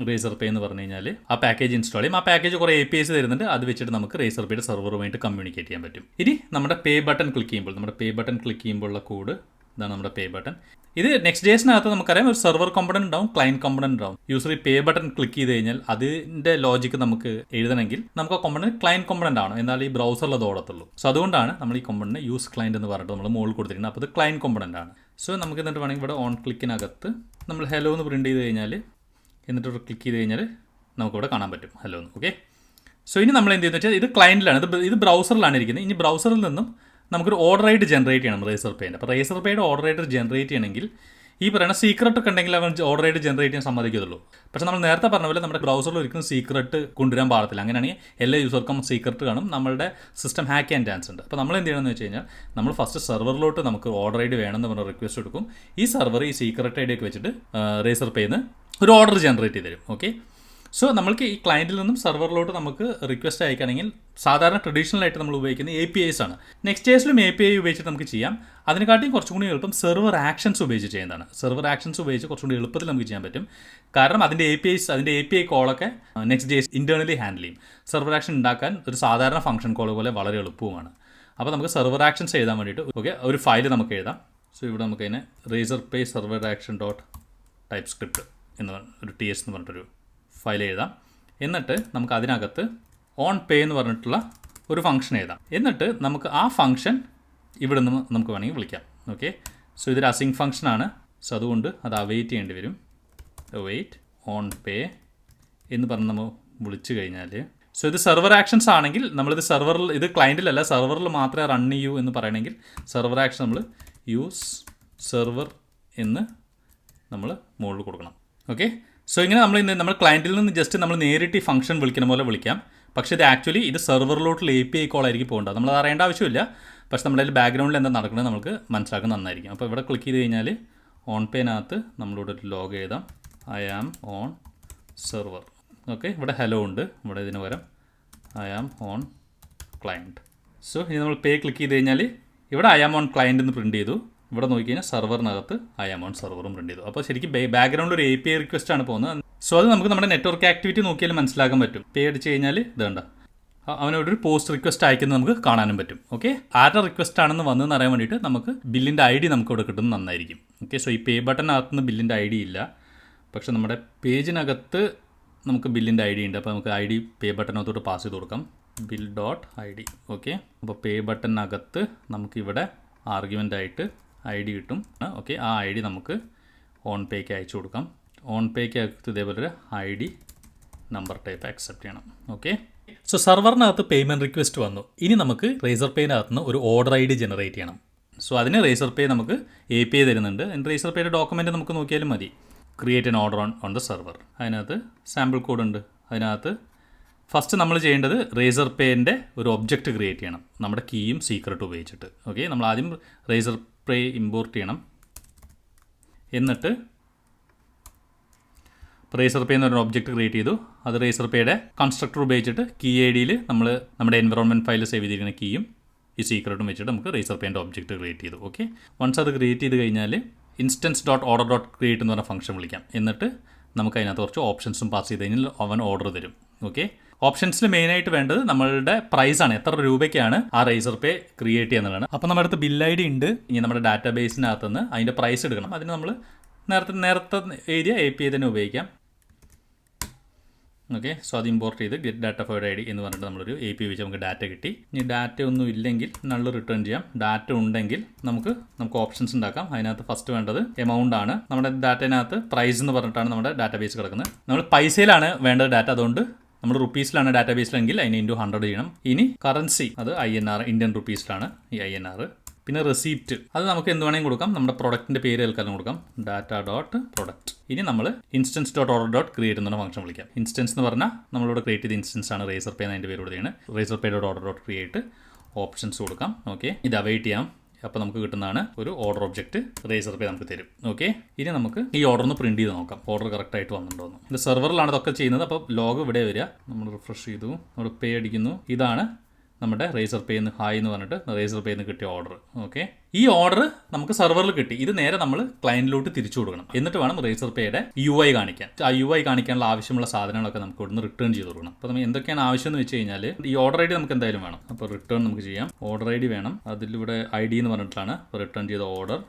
റേസർ പേ എന്ന് പറഞ്ഞു കഴിഞ്ഞാൽ ആ പാക്കേജ് ഇൻസ്റ്റാൾ ചെയ്യും. ആ പാക്കേജ് കുറേ APIs തരുന്നുണ്ട്. അത് വെച്ചിട്ട് നമുക്ക് റേസർ പേയുടെ സെർവറുമായിട്ട് കമ്മ്യൂണിക്കേറ്റ് ചെയ്യാൻ പറ്റും. ഇനി നമ്മുടെ പേ ബട്ടൺ ക്ലിക്ക് ചെയ്യുമ്പോൾ ഉള്ള കോഡ് ഇതാണ് നമ്മുടെ പേ ബട്ടൺ. ഇത് Next.jsനകത്ത് നമുക്കറിയാം ഒരു സെർവർ കോമ്പണന്റ് ഉണ്ടാവും, ക്ലയൻറ്റ് കോമ്പണന്റ് ഉണ്ടാവും. യൂസർ ഈ പേ ബട്ടൺ ക്ലിക്ക് ചെയ്ത് കഴിഞ്ഞാൽ അതിൻ്റെ ലോജിക്ക് നമുക്ക് എഴുതണമെങ്കിൽ നമുക്ക് ആ കോമ്പണന്റ് ക്ലയൻറ്റ് കോമ്പണന്റ് ആണ്, എന്നാൽ ഈ ബ്രൗസറിൽ അത് ഓടത്തുള്ളൂ. സോ അതുകൊണ്ടാണ് നമ്മൾ ഈ കോമ്പണന്റ് യൂസ് ക്ലയൻറ്റ് എന്ന് പറഞ്ഞിട്ട് നമ്മൾ മുകളിൽ കൊടുത്തിരിക്കുന്നത്. അപ്പോൾ ഇത് ക്ലയൻറ്റ് കോമ്പണന്റ് ആണ്. സോ നമുക്ക് എന്നിട്ട് വേണമെങ്കിൽ ഇവിടെ ഓൺ ക്ലിക്കിനകത്ത് നമ്മൾ ഹലോ എന്ന് പ്രിൻറ്റ് ചെയ്ത് കഴിഞ്ഞാൽ എന്നിട്ട് ക്ലിക്ക് ചെയ്ത് കഴിഞ്ഞാൽ നമുക്കിവിടെ കാണാൻ പറ്റും ഹലോ എന്ന്. ഓക്കെ, സോ ഇനി നമ്മൾ എന്ത് ചെയ്യുന്നത് വെച്ചാൽ ഇത് ക്ലയൻറ്റിലാണ്, ഇത് ബ്രൗസറിലാണ് ഇരിക്കുന്നത്. ഇനി ബ്രൗസറിൽ നിന്നും നമുക്കൊരു ഓർഡർ ആയിട്ട് ജനറേറ്റ് ചെയ്യണം റേസർ പേൻ്റെ. അപ്പോൾ റേസർ പേയുടെ ഓർഡർ ആയിട്ട് ജനറേറ്റ് ചെയ്യണമെങ്കിൽ ഈ പറയുന്ന സീക്രട്ട് ഒക്കെ ഉണ്ടെങ്കിൽ അവൻ ഓർഡർ ആയിട്ട് ജനറേറ്റ് ചെയ്യാൻ സമ്മതിക്കത്തുള്ളൂ. പക്ഷേ നമ്മൾ നേരത്തെ പറഞ്ഞ പോലെ നമ്മുടെ ബ്രൗസറിൽ ഒരിക്കലും സീക്രട്ട് കൊണ്ടുവരാൻ പാടത്തില്ല. അങ്ങനെയാണെങ്കിൽ എല്ലാ യൂസർക്കും സീക്രട്ട് കാണും, നമ്മളുടെ സിസ്റ്റം ഹാക്ക് ചെയ്യാൻ ചാൻസ് ഉണ്ട്. അപ്പോൾ നമ്മൾ എന്ത് ചെയ്യണമെന്ന് വെച്ച് കഴിഞ്ഞാൽ നമ്മൾ ഫസ്റ്റ് സെർവറിലോട്ട് നമുക്ക് ഓർഡർ ഐ ഡി വേണമെന്ന് പറഞ്ഞ റിക്വസ്റ്റ് കൊടുക്കും. ഈ സെർവർ ഈ സീക്രട്ട് ഐ ഡി ഒക്കെ വെച്ചിട്ട് റേസർ പേന്ന് ഒരു ഓർഡർ ജനറേറ്റ് ചെയ്ത് തരും. ഓക്കെ, സോ നമ്മൾക്ക് ഈ ക്ലയൻറ്റിൽ നിന്നും സെർവറിലോട്ട് നമുക്ക് റിക്വസ്റ്റ് അയക്കുകയാണെങ്കിൽ സാധാരണ ട്രഡീഷണൽ ആയിട്ട് നമ്മൾ ഉപയോഗിക്കുന്ന APIs ആണ്. Next.jsലും API ഉപയോഗിച്ചിട്ട് നമുക്ക് ചെയ്യാം. അതിനെക്കാട്ടിയും കുറച്ചും കൂടി എളുപ്പം സെർവർ ആക്ഷൻസ് ഉപയോഗിച്ച് ചെയ്യുന്നതാണ്. സെർവർ ആക്ഷൻസ് ഉപയോഗിച്ച് കുറച്ചും കൂടി എളുപ്പത്തിൽ നമുക്ക് ചെയ്യാൻ പറ്റും. കാരണം അതിൻ്റെ API കോളൊക്കെ Next.js ഇൻറ്റേർണലി ഹാൻഡിൽ ചെയ്യും. സെർവർ ആക്ഷൻ ഉണ്ടാക്കാൻ ഒരു സാധാരണ ഫംഗ്ഷൻ കോൾ പോലെ വളരെ എളുപ്പവുമാണ്. അപ്പോൾ നമുക്ക് സെർവർ ആക്ഷൻസ് എഴുതാൻ വേണ്ടിയിട്ട് ഓക്കെ ഒരു ഫയൽ നമുക്ക് എഴുതാം. സോ ഇവിടെ നമുക്ക് അതിനെ റേസർ പേ സെർവർ ആക്ഷൻ .typescript എന്ന് ഒരു TS എന്ന് പറഞ്ഞിട്ടൊരു ഫയൽ എഴുതാം. എന്നിട്ട് നമുക്ക് അതിനകത്ത് ഓൺ പേ എന്ന് പറഞ്ഞിട്ടുള്ള ഒരു ഫംഗ്ഷൻ എഴുതാം. എന്നിട്ട് നമുക്ക് ആ ഫംഗ്ഷൻ ഇവിടെ നിന്ന് നമുക്ക് വേണമെങ്കിൽ വിളിക്കാം. ഓക്കെ, സോ ഇതൊരു അസിങ് ഫംഗ്ഷനാണ്. സോ അതുകൊണ്ട് അത് അവെയിറ്റ് ചെയ്യേണ്ടി വരും. അവെയിറ്റ് ഓൺ പേ എന്ന് പറഞ്ഞ് നമ്മൾ വിളിച്ചു കഴിഞ്ഞാൽ സോ ഇത് സെർവർ ആക്ഷൻസ് ആണെങ്കിൽ നമ്മളിത് സെർവറിൽ, ഇത് ക്ലയൻറ്റിലല്ല സെർവറിൽ മാത്രമേ റൺ ചെയ്യൂ എന്ന് പറയണമെങ്കിൽ സെർവർ ആക്ഷൻ നമ്മൾ യൂസ് സെർവർ എന്ന് നമ്മൾ മുകളിൽ കൊടുക്കണം. ഓക്കെ, സോ ഇങ്ങനെ നമ്മൾ ക്ലയൻറ്റിൽ നിന്ന് ജസ്റ്റ് നമ്മൾ നേരിട്ട് ഈ ഫംഗ്ഷൻ വിളിക്കുന്ന പോലെ വിളിക്കാം. പക്ഷേ ഇത് ആക്ച്വലി ഇത് സെർവറിലോട്ടുള്ള API കോൾ ആയിരിക്കും പോകേണ്ടത്. നമ്മളത് അറിയേണ്ട ആവശ്യമില്ല. പക്ഷേ നമ്മുടെ അതിൽ ബാക്ക്ഗ്രൗണ്ടിൽ എന്താ നടക്കുന്നത് നമുക്ക് മനസ്സിലാക്കുന്നത് നന്നായിരിക്കും. അപ്പോൾ ഇവിടെ ക്ലിക്ക് ചെയ്ത് കഴിഞ്ഞാൽ ഓൺ പേനകത്ത് നമ്മളിവിടെ ഒരു ലോഗ് എഴുതാം. I am on server. Okay, ഇവിടെ ഹലോ ഉണ്ട്, ഇവിടെ ഇതിന് പകരം I am on client. So ഇനി നമ്മൾ പേ ക്ലിക്ക് ചെയ്ത് കഴിഞ്ഞാൽ ഇവിടെ ഐ ആം ഓൺ ക്ലയൻറ്റ് എന്ന് പ്രിൻറ്റ് ചെയ്തു. ഇവിടെ നോക്കിക്കഴിഞ്ഞാൽ സെർവറിനകത്ത് ഐ ആം ഓൺ സെർവറും പ്രിൻറ്റ് ചെയ്തു. അപ്പോൾ ശരിക്കും ബാക്ക്ഗ്രൗണ്ടിൽ ഒരു API റിക്വസ്റ്റ് ആണ് പോകുന്നത്. സോ അത് നമുക്ക് നമ്മുടെ നെറ്റ്വർക്ക് ആക്ടിവിറ്റി നോക്കിയാലും മനസ്സിലാക്കാൻ പറ്റും. പേ അടിച്ച് കഴിഞ്ഞാൽ ഇതുണ്ട അവനോടൊരു പോസ്റ്റ് റിക്വസ്റ്റ് അയക്കുന്നത് നമുക്ക് കാണാനും പറ്റും. ഓക്കെ, ആരുടെ റിക്വസ്റ്റ് ആണെന്ന് വന്നതെന്ന് അറിയാൻ വേണ്ടിയിട്ട് നമുക്ക് ബില്ലിൻ്റെ ID നമുക്ക് ഇവിടെ കിട്ടുന്നത് നന്നായിരിക്കും. ഓക്കെ, സോ ഈ പേ ബട്ടനകത്തുനിന്ന് ബില്ലിൻ്റെ ID ഇല്ല, പക്ഷേ നമ്മുടെ പേജിനകത്ത് നമുക്ക് ബില്ലിൻ്റെ ID ഉണ്ട്. അപ്പോൾ നമുക്ക് ID പേ ബട്ടനകത്തോട്ട് പാസ് ചെയ്ത് കൊടുക്കാം. bill.id. ഓക്കെ, അപ്പോൾ പേ ബട്ടനകത്ത് നമുക്കിവിടെ ആർഗ്യുമെൻ്റ് ആയിട്ട് ID കിട്ടും. ഓക്കെ, ആ ID നമുക്ക് ഓൺ പേക്ക് അയച്ചു കൊടുക്കാം. ഓൺ പേക്ക് അകത്ത് ഇതേപോലെ ഒരു ID നമ്പർ ടൈപ്പ് അക്സെപ്റ്റ് ചെയ്യണം. ഓക്കെ, സോ സെർവറിനകത്ത് പേയ്മെൻറ്റ് റിക്വസ്റ്റ് വന്നു. ഇനി നമുക്ക് റേസർ പേനകത്ത് നിന്ന് ഒരു ഓർഡർ ID ജനറേറ്റ് ചെയ്യണം. സോ അതിന് റേസർ പേ നമുക്ക് API തരുന്നുണ്ട്. റേസർ പേയുടെ ഡോക്യുമെൻറ്റ് നമുക്ക് നോക്കിയാലും മതി. Create an order on the server. അതിനകത്ത് സാമ്പിൾ കോഡ് ഉണ്ട്. അതിനകത്ത് ഫസ്റ്റ് നമ്മൾ ചെയ്യേണ്ടത് റേസർ പേൻ്റെ ഒരു ഒബ്ജക്റ്റ് ക്രിയേറ്റ് ചെയ്യണം നമ്മുടെ കീയും സീക്രട്ടും ഉപയോഗിച്ചിട്ട്. ഓക്കെ, നമ്മൾ ആദ്യം റേസർ പേ ഇമ്പോർട്ട് ചെയ്യണം. എന്നിട്ട് റേസർ പേ എന്ന് പറഞ്ഞ ഒബ്ജക്റ്റ് ക്രിയേറ്റ് ചെയ്തു. അത് റേസർ പേയുടെ കൺസ്ട്രക്ടർ ഉപയോഗിച്ചിട്ട് കീ ഐ ഡിയിൽ നമ്മൾ നമ്മുടെ എൻവറോൺമെൻറ്റ് ഫയൽ സേവ് ചെയ്തിരിക്കുന്ന കീയും ഈ സീക്രട്ടും വെച്ചിട്ട് നമുക്ക് റേസർ പേൻ്റെ ഒബ്ജക്റ്റ് ക്രിയേറ്റ് ചെയ്തു. ഓക്കെ, വൺസ് അത് ക്രിയേറ്റ് ചെയ്ത് കഴിഞ്ഞാൽ instance dot order dot create എന്ന് പറഞ്ഞ ഫംഗ്ഷൻ വിളിക്കാം. എന്നിട്ട് നമുക്ക് അതിനകത്ത് കുറച്ച് ഓപ്ഷൻസും പാസ് ചെയ്ത് കഴിഞ്ഞാൽ അവൻ ഓർഡർ തരും. ഓക്കെ, ഓപ്ഷൻസിൽ മെയിനായിട്ട് വേണ്ടത് നമ്മളുടെ പ്രൈസാണ്, എത്ര രൂപയ്ക്കാണ് ആ റേസർ പേ ക്രിയേറ്റ് ചെയ്യുന്നതാണ്. അപ്പോൾ നമ്മുടെ അടുത്ത് ബിൽ ഐ ഡി ഉണ്ട്. ഇനി നമ്മുടെ ഡാറ്റാ ബേസിനകത്ത് നിന്ന് അതിൻ്റെ പ്രൈസ് എടുക്കണം. അതിന് നമ്മൾ നേരത്തെ എഴുതിയ API തന്നെ ഉപയോഗിക്കാം. ഓക്കെ, സോ അത് ഇമ്പോർട്ട് ചെയ്ത് ഗെറ്റ് ഡാറ്റ ഫോർ ID എന്ന് പറഞ്ഞിട്ട് നമ്മളൊരു API വെച്ച് നമുക്ക് ഡാറ്റ കിട്ടി. ഇനി ഡാറ്റ ഒന്നും ഇല്ലെങ്കിൽ നള്ള് റിട്ടേൺ ചെയ്യാം. ഡാറ്റ ഉണ്ടെങ്കിൽ നമുക്ക് ഓപ്ഷൻസ് ഉണ്ടാക്കാം. അതിനകത്ത് ഫസ്റ്റ് വേണ്ടത് എമൗണ്ട് ആണ്. നമ്മുടെ ഡാറ്റേനകത്ത് പ്രൈസ് എന്ന് പറഞ്ഞിട്ടാണ് നമ്മുടെ ഡാറ്റാ ബേസ് കിടക്കുന്നത്. നമ്മൾ പൈസയിലാണ് വേണ്ടത് ഡാറ്റ, അതുകൊണ്ട് നമ്മൾ റുപ്പീസിലാണ് ഡാറ്റാ ബേസിലെങ്കിൽ അതിന് ഇൻറ്റു 100 ചെയ്യണം. ഇനി കറൻസി അത് INR, ഇന്ത്യൻ റുപ്പീസിലാണ് ഈ INR. പിന്നെ റെസീപ്റ്റ് അത് നമുക്ക് എന്ത് വേണമെങ്കിൽ കൊടുക്കാം. നമ്മുടെ പ്രൊഡക്റ്റിൻ്റെ പേര് കേൾക്കാനും കൊടുക്കാം, ഡാറ്റ ഡോട്ട് പ്രൊഡക്റ്റ്. ഇനി നമ്മൾ instance dot order dot create എന്ന ഫംഗ്ഷൻ വിളിക്കാം. ഇൻസ്റ്റൻസ് എന്ന് പറഞ്ഞാൽ നമ്മളിവിടെ ക്രിയേറ്റ് ചെയ്ത ഇൻസ്റ്റൻസ് ആണ് റേസർ പേ എന്നതിൻ്റെ പേര് കൊടുക്കുകയാണ്. Razorpay dot order dot create options കൊടുക്കാം. ഓക്കെ, ഇത് അവൈറ്റ് ചെയ്യാം. അപ്പോൾ നമുക്ക് കിട്ടുന്നതാണ് ഒരു ഓർഡർ ഒബ്ജക്റ്റ് റേസർ പേ നമുക്ക് തരും. ഓക്കെ, ഇനി നമുക്ക് ഈ ഓർഡർ ഒന്ന് പ്രിന്റ് ചെയ്ത് നോക്കാം, ഓർഡർ കറക്റ്റ് ആയിട്ട് വന്നിട്ടുണ്ടോ എന്ന്. ഇത് സെർവറിലാണ് ഇതൊക്കെ ചെയ്യുന്നത്. അപ്പോൾ ലോഗ് ഇവിടെ വരിക, നമ്മൾ റിഫ്രഷ് ചെയ്തു, നമ്മൾ പേ അടിക്കുന്നു. ഇതാണ് നമ്മുടെ റേസർ പേ എന്ന് ഹായ് എന്ന് പറഞ്ഞിട്ട് റേസർ പേ എന്ന് കിട്ടിയ ഓർഡർ. ഓക്കെ, ഈ ഓർഡർ നമുക്ക് സെർവറിൽ കിട്ടി. ഇത് നേരെ നമ്മൾ ക്ലയന്റിലോട്ട് തിരിച്ചു കൊടുക്കണം. എന്നിട്ട് വേണം റേസർ പേയുടെ UI കാണിക്കാൻ. ആ UI കാണിക്കാനുള്ള ആവശ്യമുള്ള സാധനങ്ങളൊക്കെ നമുക്ക് ഇവിടുന്ന് റിട്ടേൺ ചെയ്ത് കൊടുക്കണം. അപ്പോൾ നമ്മൾ എന്തൊക്കെയാണ് ആവശ്യം എന്ന് വെച്ച് കഴിഞ്ഞാൽ ഈ ഓർഡർ ID നമുക്ക് എന്തായാലും വേണം. അപ്പോൾ റിട്ടേൺ നമുക്ക് ചെയ്യാം. ഓർഡർ ID വേണം. അതിലിവിടെ ID എന്ന് പറഞ്ഞിട്ടാണ് റിട്ടേൺ ചെയ്ത ഓർഡർ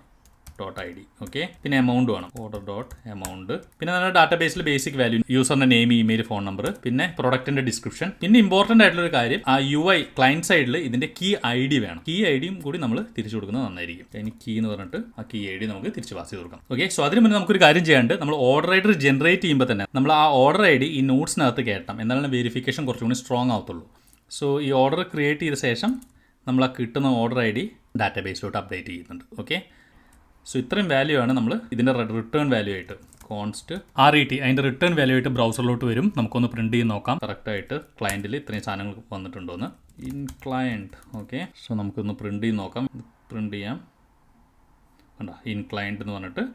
ഡോട്ട് ID. ഓക്കെ, പിന്നെ എമൗണ്ട് വേണം, ഓർഡർ ഡോട്ട് എമൗണ്ട്. പിന്നെ നമ്മുടെ ഡാറ്റാബേസിൽ ബേസിക് വാല്യൂ, യൂസറിന്റെ നെയിം, ഇമെയിൽ, ഫോൺ നമ്പർ, പിന്നെ പ്രൊഡക്റ്റിന്റെ ഡിസ്ക്രിപ്ഷൻ. പിന്നെ ഇമ്പോർട്ടന്റ് ആയിട്ടുള്ള ഒരു കാര്യം, ആ UI ക്ലയന്റ് സൈഡിൽ ഇതിന്റെ കീ ID വേണം. കീ IDയും കൂടി നമ്മൾ തിരിച്ചു കൊടുക്കുന്നത് നന്നായിരിക്കും. എനിക്ക് കീ എന്ന് പറഞ്ഞിട്ട് ആ കീ ID നമുക്ക് തിരിച്ച് പാസ് ചെയ്ത് കൊടുക്കാം. ഓക്കെ, സോ അതിന് മുന്നേ നമുക്കൊരു കാര്യം ചെയ്യാണ്ട്, നമ്മൾ ഓർഡർ റൈഡർ ജനറേറ്റ് ചെയ്യുമ്പോൾ തന്നെ നമ്മൾ ആ ഓർഡർ ID ഈ നോട്ട്സിനകത്ത് കയറ്റണം. എന്നാലാണ് വെരിഫിക്കേഷൻ കുറച്ചും കൂടി സ്ട്രോങ് ആവത്തുള്ളൂ. സോ ഈ ഓർഡർ ക്രിയേറ്റ് ചെയ്ത ശേഷം നമ്മൾ ആ കിട്ടുന്ന ഓർഡർ ID ഡാറ്റാബേസിലോട്ട് അപ്ഡേറ്റ് ചെയ്യുന്നുണ്ട്. ഓക്കെ, സോ ഇത്രയും വാല്യൂ ആണ് നമ്മൾ ഇതിൻ്റെ റിട്ടേൺ വാല്യൂ ആയിട്ട് കോൺസ്റ്റ് RET അതിൻ്റെ റിട്ടേൺ വാല്യൂ ആയിട്ട് ബ്രൗസറിലോട്ട് വരും. നമുക്കൊന്ന് പ്രിൻറ്റ് ചെയ്ത് നോക്കാം കറക്റ്റായിട്ട് ക്ലയൻറ്റിൽ ഇത്രയും സാധനങ്ങൾ വന്നിട്ടുണ്ടോയെന്ന്. In client. ഓക്കെ, സോ നമുക്കൊന്ന് പ്രിൻറ്റ് ചെയ്ത് നോക്കാം. പ്രിൻറ്റ് ചെയ്യാം. കണ്ടോ, ഇൻ ക്ലയൻറ്റ് എന്ന് പറഞ്ഞിട്ട്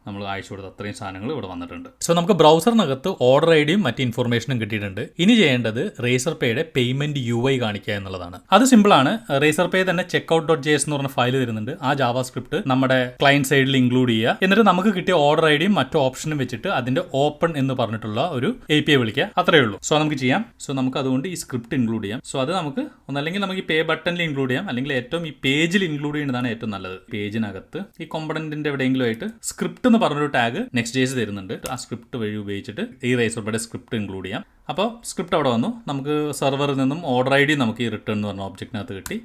നമ്മൾ അയച്ചു കൊടുത്ത അത്രയും സാധനങ്ങൾ ഇവിടെ വന്നിട്ടുണ്ട്. സോ നമുക്ക് ബ്രൗസറിനകത്ത് ഓർഡർ IDയും മറ്റ് ഇൻഫർമേഷനും കിട്ടിയിട്ടുണ്ട്. ഇനി ചെയ്യേണ്ടത് റേസർ പേയുടെ പേയ്മെന്റ് UI കാണിക്കുക എന്നുള്ളതാണ്. അത് സിമ്പിളാണ്. റേസർ പേ തന്നെ checkout.js എന്ന് പറഞ്ഞ ഫയൽ തരുന്നുണ്ട്. ആ ജാവാ സ്ക്രിപ്റ്റ് നമ്മുടെ ക്ലയന്റ് സൈഡിൽ ഇൻക്ലൂഡ് ചെയ്യുക. എന്നിട്ട് നമുക്ക് കിട്ടിയ ഓർഡർ IDയും മറ്റു ഓപ്ഷനും വെച്ചിട്ട് അതിന്റെ ഓപ്പൺ എന്ന് പറഞ്ഞിട്ടുള്ള ഒരു API വിളിക്കുക. അത്രയേ ഉള്ളൂ. സോ നമുക്ക് ചെയ്യാം. സോ നമുക്ക് അതുകൊണ്ട് ഈ സ്ക്രിപ്റ്റ് ഇൻക്ലൂഡ് ചെയ്യാം. സോ അത് നമുക്ക് ഒന്നല്ലെങ്കിൽ നമുക്ക് ഈ പേ ബട്ടണിൽ ഇൻക്ലൂഡ് ചെയ്യാം, അല്ലെങ്കിൽ ഏറ്റവും ഈ പേജിൽ ഇൻക്ലൂഡ് ചെയ്യുന്നതാണ് ഏറ്റവും നല്ലത്. പേജിനകത്ത് ഈ കോമ്പണന്റിന്റെ എവിടെയെങ്കിലും ആയിട്ട് സ്ക്രിപ്റ്റ് എന്ന് പറഞ്ഞൊരു ടാഗ് Next.js തരുന്നുണ്ട്. ആ സ്ക്രിപ്റ്റ് വഴി ഉപയോഗിച്ചിട്ട് ഈ റേസർ പേയുടെ സ്ക്രിപ്റ്റ് ഇൻക്ലൂഡ് ചെയ്യാം. അപ്പോൾ സ്ക്രിപ്റ്റ് അവിടെ വന്നു. നമുക്ക് സെർവറിൽ നിന്നും ഓർഡർ ID നമുക്ക് ഈ റിട്ടേൺ എന്ന് പറഞ്ഞ ഒബ്ജക്റ്റിനകത്ത് കിട്ടി.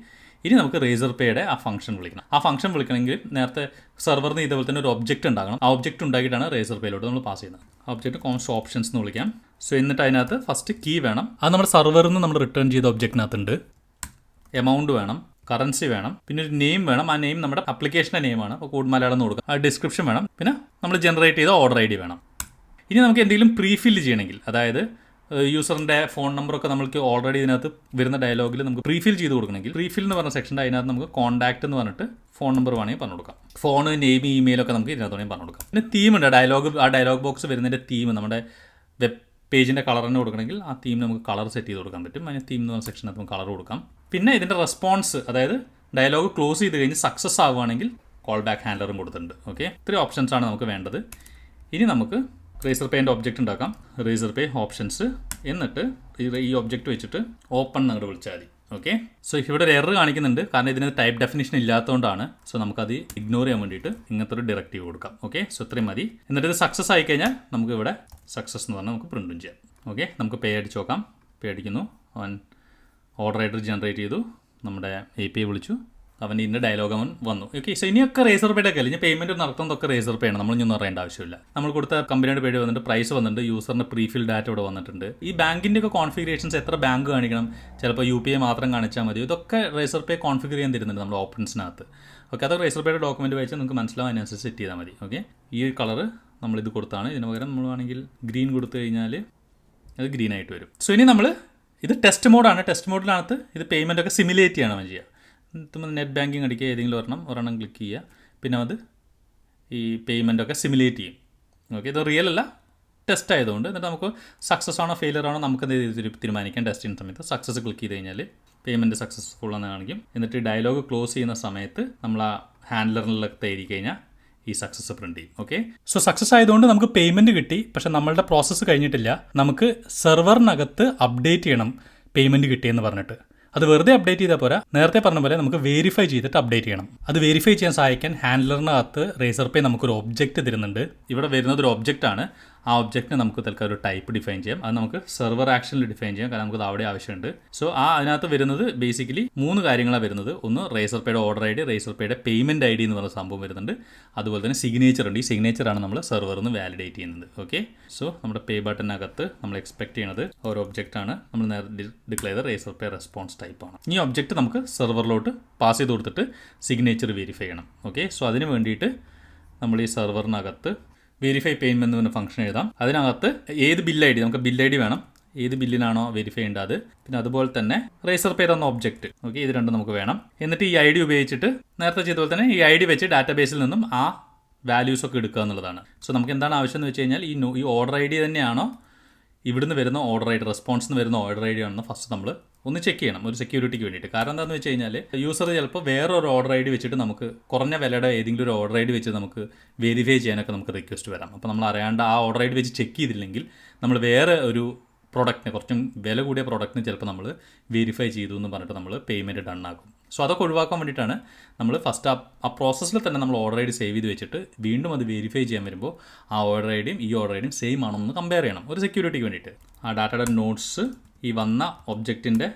ഇനി നമുക്ക് റേസർ പേയുടെ ആ ഫംഗ്ഷൻ വിളിക്കണം. ആ ഫംഗ്ഷൻ വിളിക്കണമെങ്കിൽ നേരത്തെ സെർവറിന് ഇതേപോലെ തന്നെ ഒരു ഒബ്ജക്റ്റ് ഉണ്ടാകണം. ആ ഒബ്ജക്റ്റ് ഉണ്ടാക്കിയിട്ടാണ് റേസർ പേയിലോട്ട് നമ്മൾ പാസ് ചെയ്യുന്നത്. ആ ഒബ്ജക്റ്റ് കോൺസ്റ്റ് ഓപ്ഷൻസ് എന്ന് വിളിക്കാം. സോ എന്നിട്ട് അതിനകത്ത് ഫസ്റ്റ് കീ വേണം. അത് നമ്മുടെ സെർവറിൽ നിന്ന് നമ്മൾ റിട്ടേൺ ചെയ്ത ഒബ്ജക്റ്റിനകത്തുണ്ട്. എമൗണ്ട് വേണം, കറൻസി വേണം, പിന്നെ ഒരു നെയിം വേണം. ആ നെയിം നമ്മുടെ അപ്ലിക്കേഷൻ്റെ നെയിമാണ്. അപ്പോൾ കോഡ് മലയാളം എന്ന് കൊടുക്കാം. ആ ഡിസ്ക്രിപ്ഷൻ വേണം. പിന്നെ നമ്മൾ ജനറേറ്റ് ചെയ്ത ഓർഡർ ID വേണം. ഇനി നമുക്ക് എന്തെങ്കിലും പ്രീഫിൽ ചെയ്യണമെങ്കിൽ, അതായത് യൂസറിൻ്റെ ഫോൺ നമ്പറൊക്കെ നമുക്ക് ഓൾറെഡി ഇതിനകത്ത് വരുന്ന ഡയലോഗിൽ നമുക്ക് പ്രീഫിൽ ചെയ്ത് കൊടുക്കണമെങ്കിൽ പ്രീഫിൽ എന്ന് പറഞ്ഞ സെക്ഷൻ്റെ അതിനകത്ത് നമുക്ക് കോൺടാക്ട് എന്ന് പറഞ്ഞിട്ട് ഫോൺ നമ്പർ വേണമെങ്കിൽ പറഞ്ഞു കൊടുക്കാം. ഫോൺ, നെയിം, ഇമെയിലൊക്കെ നമുക്ക് ഇതിനകത്ത് വേണമെങ്കിൽ പറഞ്ഞു കൊടുക്കാം. പിന്നെ തീമുണ്ട്. ആ ഡയലോഗ് ബോക്സ് വരുന്നതിൻ്റെ തീം നമ്മുടെ വെബ് പേജിൻ്റെ കളറിന് കൊടുക്കണമെങ്കിൽ ആ തീം നമുക്ക് കളർ സെറ്റ് ചെയ്ത് കൊടുക്കാൻ പറ്റും. അതിന് തീം എന്ന് പറഞ്ഞ സെക്ഷനകത്ത് നമുക്ക് കളർ കൊടുക്കാം. പിന്നെ ഇതിൻ്റെ റെസ്പോൺസ്, അതായത് ഡയലോഗ് ക്ലോസ് ചെയ്ത് കഴിഞ്ഞ് സക്സസ് ആവുകയാണെങ്കിൽ കോൾ ബാക്ക് ഹാൻഡലറും കൊടുത്തിട്ടുണ്ട്. ഓക്കെ, ഇത്രയും ഓപ്ഷൻസാണ് നമുക്ക് വേണ്ടത്. ഇനി നമുക്ക് റേസർ പേൻ്റെ ഒബ്ജക്റ്റ് ഉണ്ടാക്കാം. റേസർ പേ ഓപ്ഷൻസ്, എന്നിട്ട് ഈ ഒബ്ജക്റ്റ് വെച്ചിട്ട് ഓപ്പൺ അങ്ങോട്ട് വിളിച്ചാൽ മതി. ഓക്കെ, സോ ഇവിടെ ഒരു എറർ കാണിക്കുന്നുണ്ട്, കാരണം ഇതിന് ടൈപ്പ് ഡെഫിനിഷൻ ഇല്ലാത്തതുകൊണ്ടാണ്. സോ നമുക്കത് ഇഗ്നോർ ചെയ്യാൻ വേണ്ടിയിട്ട് ഇങ്ങനത്തെ ഒരു ഡയറക്റ്റീവ് കൊടുക്കാം. ഓക്കെ, സോ ഇത്രയും മതി. എന്നിട്ട് ഇത് സക്സസ് ആയി കഴിഞ്ഞാൽ നമുക്ക് ഇവിടെ സക്സസ് എന്ന് പറഞ്ഞാൽ നമുക്ക് പ്രിൻറ്റും ചെയ്യാം. ഓക്കെ, നമുക്ക് പേ അടിച്ച് നോക്കാം. പേ അടിക്കുന്നു. അവൻ ഓർഡർ റൈഡർ ജനറേറ്റ് ചെയ്തു, നമ്മുടെ API വിളിച്ചു, അവൻ്റെ ഇന്ന ഡയലോഗ് അവൻ വന്നു. ഓക്കെ, സോ ഇനിയൊക്കെ റേസർ പേയുടെ ഒക്കെ അല്ല, ഇനി പേയ്മെൻറ്റ് നടത്തുന്നതൊക്കെ റേസർ പേ ആണ്. നമ്മളിഞ്ഞൊന്നും അറിയേണ്ട ആവശ്യമില്ല. നമ്മൾ കൊടുത്ത കമ്പനിയുടെ പേര് വന്നിട്ട്, പ്രൈസ് വന്നിട്ടുണ്ട്, യൂസറിൻ്റെ പ്രീഫിൽ ഡാറ്റ ഇവിടെ വന്നിട്ടുണ്ട്. ഈ ബാങ്കിൻ്റെ ഒക്കെ കോൺഫിഗറേഷൻസ് എത്ര ബാങ്ക് കാണിക്കണം, ചിലപ്പോൾ UPI മാത്രം കാണിച്ചാൽ മതി. ഇതൊക്കെ റേസർ പേ കോൺഫിഗർ ചെയ്യാൻ തരുന്നുണ്ട് നമ്മുടെ ഓപ്ഷൻസിനകത്ത്. ഓക്കെ, അതൊക്കെ റേസർ പേയുടെ ഡോക്യുമെൻറ്റ് വായിച്ചാൽ നിങ്ങൾക്ക് മനസ്സിലാവും, അതിനനുസരിച്ച് സെറ്റ് ചെയ്താൽ മതി. ഓക്കെ, ഈ കളറ് നമ്മളിത് കൊടുത്താണ്. ഇതിന് പകരം നമ്മൾ വേണമെങ്കിൽ ഗ്രീൻ കൊടുത്തു കഴിഞ്ഞാൽ അത് ഗ്രീൻ ആയിട്ട് വരും. സോ ഇനി നമ്മൾ ഇത് ടെസ്റ്റ് മോഡാണ്. ടെസ്റ്റ് മോഡിനകത്ത് ഇത് പേയ്മെൻ്റ് ഒക്കെ സിമുലേറ്റ് ചെയ്യണം ചെയ്യുക. നെറ്റ് ബാങ്കിങ് അടിക്കുക, ഏതെങ്കിലും ഒരെണ്ണം ക്ലിക്ക് ചെയ്യുക, പിന്നെ അത് ഈ പേയ്മെൻ്റ് ഒക്കെ സിമുലേറ്റ് ചെയ്യും. ഓക്കെ, ഇത് റിയൽ അല്ല, ടെസ്റ്റ് ആയതുകൊണ്ട് എന്നിട്ട് നമുക്ക് സക്സസ് ആണോ ഫെയിലിയർ ആണോ നമുക്ക് തീരുമാനിക്കാം. ടെസ്റ്റ് ചെയ്യുന്ന സമയത്ത് സക്സസ് ക്ലിക്ക് ചെയ്ത് കഴിഞ്ഞാൽ പേയ്മെൻറ്റ് സക്സസ്ഫുൾ എന്ന് കാണിക്കും. എന്നിട്ട് ഡയലോഗ് ക്ലോസ് ചെയ്യുന്ന സമയത്ത് നമ്മൾ ആ ഹാൻഡലറിലൊക്കെ എഴുതി കഴിഞ്ഞാൽ ഈ സക്സസ് പ്രിന്റ് ചെയ്യും. ഓക്കെ, സോ സക്സസ് ആയതുകൊണ്ട് നമുക്ക് പേയ്മെൻറ്റ് കിട്ടി. പക്ഷേ നമ്മളുടെ പ്രോസസ്സ് കഴിഞ്ഞിട്ടില്ല. നമുക്ക് സെർവറിനകത്ത് അപ്ഡേറ്റ് ചെയ്യണം പേയ്മെൻറ്റ് കിട്ടിയെന്ന് പറഞ്ഞിട്ട്. അത് വെറുതെ അപ്ഡേറ്റ് ചെയ്താൽ പോരാ, നേരത്തെ പറഞ്ഞ പോലെ നമുക്ക് വെരിഫൈ ചെയ്തിട്ട് അപ്ഡേറ്റ് ചെയ്യണം. അത് വെരിഫൈ ചെയ്യാൻ സഹായിക്കാൻ ഹാൻഡലറിനകത്ത് റേസർ പേ നമുക്കൊരു ഒബ്ജക്റ്റ് തരുന്നുണ്ട്. ഇവിടെ വരുന്നത് ഒരു ഒബ്ജക്റ്റാണ്. ആ ഒബ്ജക്റ്റിന് നമുക്ക് തൽക്കാലം ഒരു ടൈപ്പ് ഡിഫൈൻ ചെയ്യാം. അത് നമുക്ക് സെർവർ ആക്ഷനിൽ ഡിഫൈൻ ചെയ്യാം, കാരണം നമുക്ക് അവിടെ ആവശ്യമുണ്ട്. സോ അതിനകത്ത് വരുന്നത് ബേസിക്കലി 3 കാര്യങ്ങളാണ് വരുന്നത്. ഒന്ന് റേസർ പേയുടെ ഓർഡർ ഐ ഡി, റേസർ പേയുടെ പേയ്മെൻറ്റ് ഐ ഡി എന്ന് പറഞ്ഞ സംഭവം വരുന്നുണ്ട്. അതുപോലെ തന്നെ സിഗ്നേച്ചർ ഉണ്ട്. ഈ സിഗ്നേച്ചറാണ് നമ്മൾ സെർവറിൽ നിന്ന് വാലിഡേറ്റ് ചെയ്യുന്നത്. ഓക്കെ, സോ നമ്മുടെ പേ ബട്ടനകത്ത് നമ്മൾ എക്സ്പെക്ട് ചെയ്യുന്നത് ഒരു ഒബ്ജക്റ്റാണ്. നമ്മൾ നേരത്തെ ഡിക്ലെയർ ചെയ്ത റേസർ പേ റെസ്പോൺസ് ടൈപ്പാണ്. ഈ ഒബ്ജക്റ്റ് നമുക്ക് സെർവറിലോട്ട് പാസ് ചെയ്ത് കൊടുത്തിട്ട് സിഗ്നേച്ചർ വെരിഫൈ ചെയ്യണം. ഓക്കെ, സോ അതിന് വേണ്ടിയിട്ട് നമ്മൾ ഈ സെർവറിനകത്ത് വെരിഫൈ പേയ്മെൻറ്റ് എന്ന ഫംഗ്ഷൻ എഴുതാം. അതിനകത്ത് ഏത് ബിൽ ഐ ഡി, നമുക്ക് ബിൽ ഐ ഡി വേണം, ഏത് ബില്ലിനാണോ വെരിഫൈ ചെയ്യേണ്ടത് അത്. പിന്നെ അതുപോലെ തന്നെ റേസർ പേ തന്ന ഒബ്ജക്റ്റ്. ഓക്കെ, ഇത് രണ്ടും നമുക്ക് വേണം. എന്നിട്ട് ഈ ഐ ഡി ഉപയോഗിച്ചിട്ട് നേരത്തെ ചെയ്ത പോലെ തന്നെ ഈ ഐ ഡി വെച്ച് ഡാറ്റാബേസിൽ നിന്നും ആ വാല്യൂസ് ഒക്കെ എടുക്കുക എന്നുള്ളതാണ്. സോ നമുക്ക് എന്താണ് ആവശ്യം എന്ന് വെച്ച് കഴിഞ്ഞാൽ ഈ ഓർഡർ ഐ ഡി തന്നെയാണോ ഇവിടുന്ന് വരുന്ന ഓർഡർ ഐ ഡി, റെസ്പോൺസിന് വരുന്ന ഓർഡർ ഐ ഡി ആണെന്ന് ഫസ്റ്റ് നമ്മൾ ഒന്ന് ചെക്ക് ചെയ്യണം, ഒരു സെക്യൂരിറ്റിക്ക് വേണ്ടിയിട്ട്. കാരണം എന്താണെന്ന് വെച്ച് കഴിഞ്ഞാൽ യൂസർ ചിലപ്പോൾ വേറൊരു ഓർഡർ ഐ ഡി വെച്ചിട്ട് നമുക്ക് കുറഞ്ഞ വിലയുടെ ഏതെങ്കിലും ഒരു ഓർഡർ ഐ ഡി വെച്ച് നമുക്ക് വെരിഫൈ ചെയ്യാനൊക്കെ നമുക്ക് റിക്വസ്റ്റ് വരാം. അപ്പോൾ നമ്മൾ അറിയാണ്ട് ആ ഓർഡർ ഐ ഡി വെച്ച് ചെക്ക് ചെയ്തില്ലെങ്കിൽ നമ്മൾ വേറെ ഒരു പ്രോഡക്റ്റിന്, കുറച്ചും വില കൂടിയ പ്രോഡക്റ്റിന് ചിലപ്പോൾ നമ്മൾ വെരിഫൈ ചെയ്തു എന്ന് പറഞ്ഞിട്ട് നമ്മൾ പേയ്മെൻറ്റ് ഡൺ ആക്കും. സോ അതൊക്കെ ഒഴിവാക്കാൻ വേണ്ടിയിട്ടാണ് നമ്മൾ ഫസ്റ്റ് ആ പ്രോസസ്സിൽ തന്നെ നമ്മൾ ഓർഡർ ഐ ഡി സേവ് ചെയ്ത് വെച്ചിട്ട് വീണ്ടും അത് വെരിഫൈ ചെയ്യാൻ വരുമ്പോൾ ആ ഓർഡർ ഐ ഡിയും ഈ ഓർഡർ ഐ ഡിയും സെയിം ആണോ എന്ന് കമ്പയർ ചെയ്യണം, ഒരു സെക്യൂരിറ്റിക്ക് വേണ്ടിയിട്ട്. ആ ഡാറ്റയുടെ നോട്ട്സ് ഈ വന്ന ഒബ്ജക്റ്റിൻ്റെ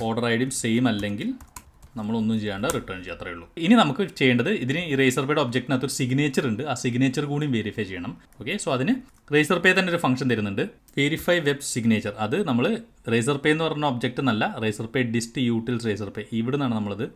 ഓർഡർ ഐ ഡിയും സെയിം അല്ലെങ്കിൽ നമ്മളൊന്നും ചെയ്യാണ്ട് റിട്ടേൺ ചെയ്യുക, അത്രയേ ഉള്ളൂ. ഇനി നമുക്ക് ചെയ്യേണ്ടത്, ഇതിന് ഈ റേസർ പേയുടെ ഒബ്ജക്റ്റിനകത്ത് ഒരു സിഗ്നേച്ചർ ഉണ്ട്, ആ സിഗ്നേച്ചർ കൂടി വെരിഫൈ ചെയ്യണം. ഓക്കെ, സോ അതിന് റേസർ പേ തന്നെ ഒരു ഫംഗ്ഷൻ തരുന്നുണ്ട്, വെരിഫൈ വെബ് സിഗ്നേച്ചർ. അത് നമ്മൾ റേസർ പേ എന്ന് പറഞ്ഞ ഒബ്ജക്റ്റ് എന്നല്ല, റേസർ പേ ഡിസ്റ്റ് യൂട്ടിൽസ് റേസർ പേ, ഇവിടെ നിന്നാണ് നമ്മളത്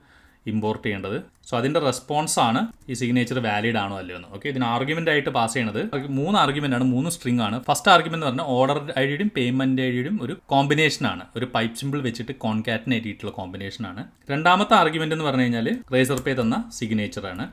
ഇമ്പോർട്ട് ചെയ്യേണ്ടത്. സോ അതിൻ്റെ റെസ്പോൺസാണ് ഈ സിഗ്നേച്ചർ വാലിഡ് ആണോ അല്ലയോ എന്ന്. ഓക്കെ, ഇതിന് ആർഗ്യുമെൻ്റ് ആയിട്ട് പാസ് ചെയ്യണത് 3 ആർഗ്യുമെൻ്റ് ആണ്, 3 സ്ട്രിംഗ് ആണ്. ഫസ്റ്റ് ആർഗ്യുമെന്റ് എന്ന് പറഞ്ഞാൽ ഓർഡർ ഐ ഡിയുടെയും പേയ്മെൻറ്റ് ഐ ഡിയുടെയും ഒരു കോമ്പിനേഷനാണ്, ഒരു പൈപ്പ് സിമ്പിൾ വെച്ചിട്ട് കോൺകാറ്റിനേറ്റ് ചെയ്തിട്ടുള്ള കോമ്പിനേഷനാണ്. രണ്ടാമത്തെ ആർഗ്യുമെന്റ് എന്ന് പറഞ്ഞു കഴിഞ്ഞാൽ റേസർ പേ തന്ന സിഗ്നേച്ചറാണ്.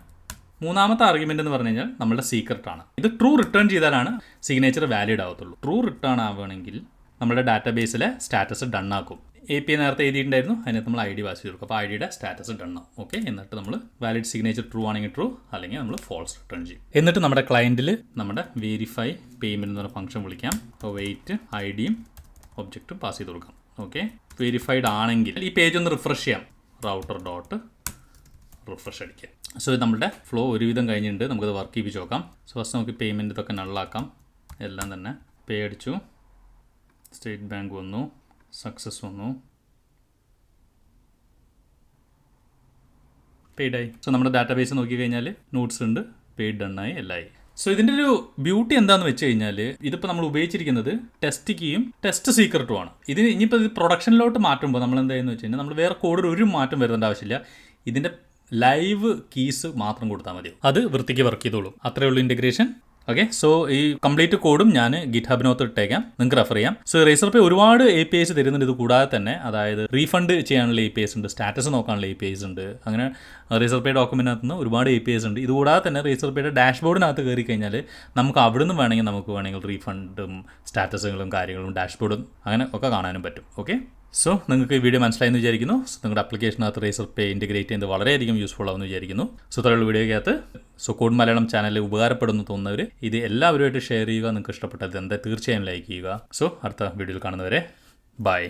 മൂന്നാമത്തെ ആർഗ്യുമെന്റ് എന്ന് പറഞ്ഞു കഴിഞ്ഞാൽ നമ്മുടെ സീക്രട്ടാണ്. ഇത് ട്രൂ റിട്ടേൺ ചെയ്താലാണ് സിഗ്നേച്ചർ വാലിഡ് ആവത്തുള്ളൂ. ട്രൂ റിട്ടേൺ ആവുകയാണെങ്കിൽ നമ്മുടെ ഡാറ്റാബേസിലെ സ്റ്റാറ്റസ് ഡൺ ആക്കും. API നേരത്തെ എഴുതിയിട്ടുണ്ടായിരുന്നു, അതിനകത്ത് നമ്മൾ ഐ ഡി പാസ് ചെയ്ത് കൊടുക്കും. അപ്പോൾ ഐ ഡിയുടെ സ്റ്റാറ്റസ് ഡൺ ആവും. ഓക്കെ, എന്നിട്ട് നമ്മൾ വാലിഡ് സിഗ്നേച്ചർ ട്രൂ ആണെങ്കിൽ ട്രൂ, അല്ലെങ്കിൽ നമ്മൾ ഫോൾസ് റിട്ടേൺ ചെയ്യും. എന്നിട്ട് നമ്മുടെ ക്ലയൻറ്റിൽ നമ്മുടെ വെരിഫൈ പേയ്മെൻറ്റ് എന്ന് പറഞ്ഞ ഫംഗ്ഷൻ വിളിക്കാം. അപ്പോൾ വെയിറ്റ് ഐ ഡിയും ഒബ്ജക്റ്റും പാസ് ചെയ്ത് കൊടുക്കാം. ഓക്കെ, വെരിഫൈഡ് ആണെങ്കിൽ ഈ പേജ് ഒന്ന് റിഫ്രഷ് ചെയ്യാം. റൗട്ടർ ഡോട്ട് റിഫ്രഷ് അടിക്കാം. സോ നമ്മുടെ ഫ്ലോ ഒരുവിധം കഴിഞ്ഞിട്ടുണ്ട്, നമുക്കത് വർക്ക് ചെയ്യിപ്പിച്ച് നോക്കാം. സോ ഫസ്റ്റ് നമുക്ക് പേയ്മെൻറ്റ് ഇതൊക്കെ നള്ളാക്കാം. എല്ലാം തന്നെ പേ അടിച്ചു, സ്റ്റേറ്റ് ബാങ്ക് വന്നു, സക്സസ് വന്നു, പെയ്ഡായി. സോ നമ്മുടെ ഡാറ്റാബേസ് നോക്കിക്കഴിഞ്ഞാൽ നോട്ട്സ് ഉണ്ട്, പെയ്ഡ് ഡണ്ണായി, എല്ലായി. സോ ഇതിൻ്റെ ഒരു ബ്യൂട്ടി എന്താണെന്ന് വെച്ച് കഴിഞ്ഞാൽ ഇതിപ്പോൾ നമ്മൾ ഉപയോഗിച്ചിരിക്കുന്നത് ടെസ്റ്റ് കീയും ടെസ്റ്റ് സീക്രട്ടുമാണ്. ഇതിന് ഇനിയിപ്പോൾ ഇത് പ്രൊഡക്ഷനിലോട്ട് മാറ്റുമ്പോൾ നമ്മൾ എന്തായെന്ന് വെച്ച് കഴിഞ്ഞാൽ നമ്മൾ വേറെ കോഡിൽ ഒരു മാറ്റം വരുത്തേണ്ട ആവശ്യമില്ല. ഇതിൻ്റെ ലൈവ് കീസ് മാത്രം കൊടുത്താൽ മതി, അത് വൃത്തിക്ക് വർക്ക് ചെയ്തോളും. അത്രയേ ഉള്ളൂ ഇൻ്റഗ്രേഷൻ. ഓക്കെ, സോ ഈ കംപ്ലീറ്റ് കോഡും ഞാൻ ഗിറ്റ് ഹബിനകത്ത് ഇട്ടേക്കാം, നിങ്ങൾക്ക് റെഫർ ചെയ്യാം. സോ റേസർ പേ ഒരുപാട് APIs തരുന്നുണ്ട്. ഇത് കൂടാതെ തന്നെ അതായത് റീഫണ്ട് ചെയ്യാനുള്ള APIs ഉണ്ട്, സ്റ്റാറ്റസ് നോക്കാനുള്ള APIs ഉണ്ട്. അങ്ങനെ റേസർ പേ ഡോക്യുമെൻറ്റിനകത്ത് നിന്ന് ഒരുപാട് APIs ഉണ്ട്. ഇതുകൂടാതെ തന്നെ റേസർ പേയുടെ ഡാഷ്ബോർഡിനകത്ത് കയറി കഴിഞ്ഞാൽ നമുക്ക് അവിടെ നിന്ന് വേണമെങ്കിൽ റീഫണ്ടും സ്റ്റാറ്റസുകളും കാര്യങ്ങളും ഡാഷ്ബോർഡും അങ്ങനെ ഒക്കെ കാണാനും പറ്റും. ഓക്കെ, സോ നിങ്ങൾക്ക് ഈ വീഡിയോ മനസ്സിലായെന്ന് വിചാരിക്കുന്നു. നിങ്ങളുടെ ആപ്ലിക്കേഷനകത്ത് റേസർ പേ ഇൻറ്റഗ്രേറ്റ് ചെയ്യുന്നത് വളരെയധികം യൂസ്ഫുൾ ആവുമെന്ന് വിചാരിക്കുന്നു. സോ ഇത്രയുള്ള വീഡിയോയ്ക്കകത്ത് സോ കോഡ് മലയാളം ചാനലിൽ ഉപകാരപ്പെടുന്നു തോന്നുന്നവർ ഇത് എല്ലാവരുമായിട്ട് ഷെയർ ചെയ്യുക. നിങ്ങൾക്ക് ഇഷ്ടപ്പെട്ടത് എന്താ തീർച്ചയായും ലൈക്ക് ചെയ്യുക. സോ അടുത്ത വീഡിയോയിൽ കാണുന്നവരെ ബൈ.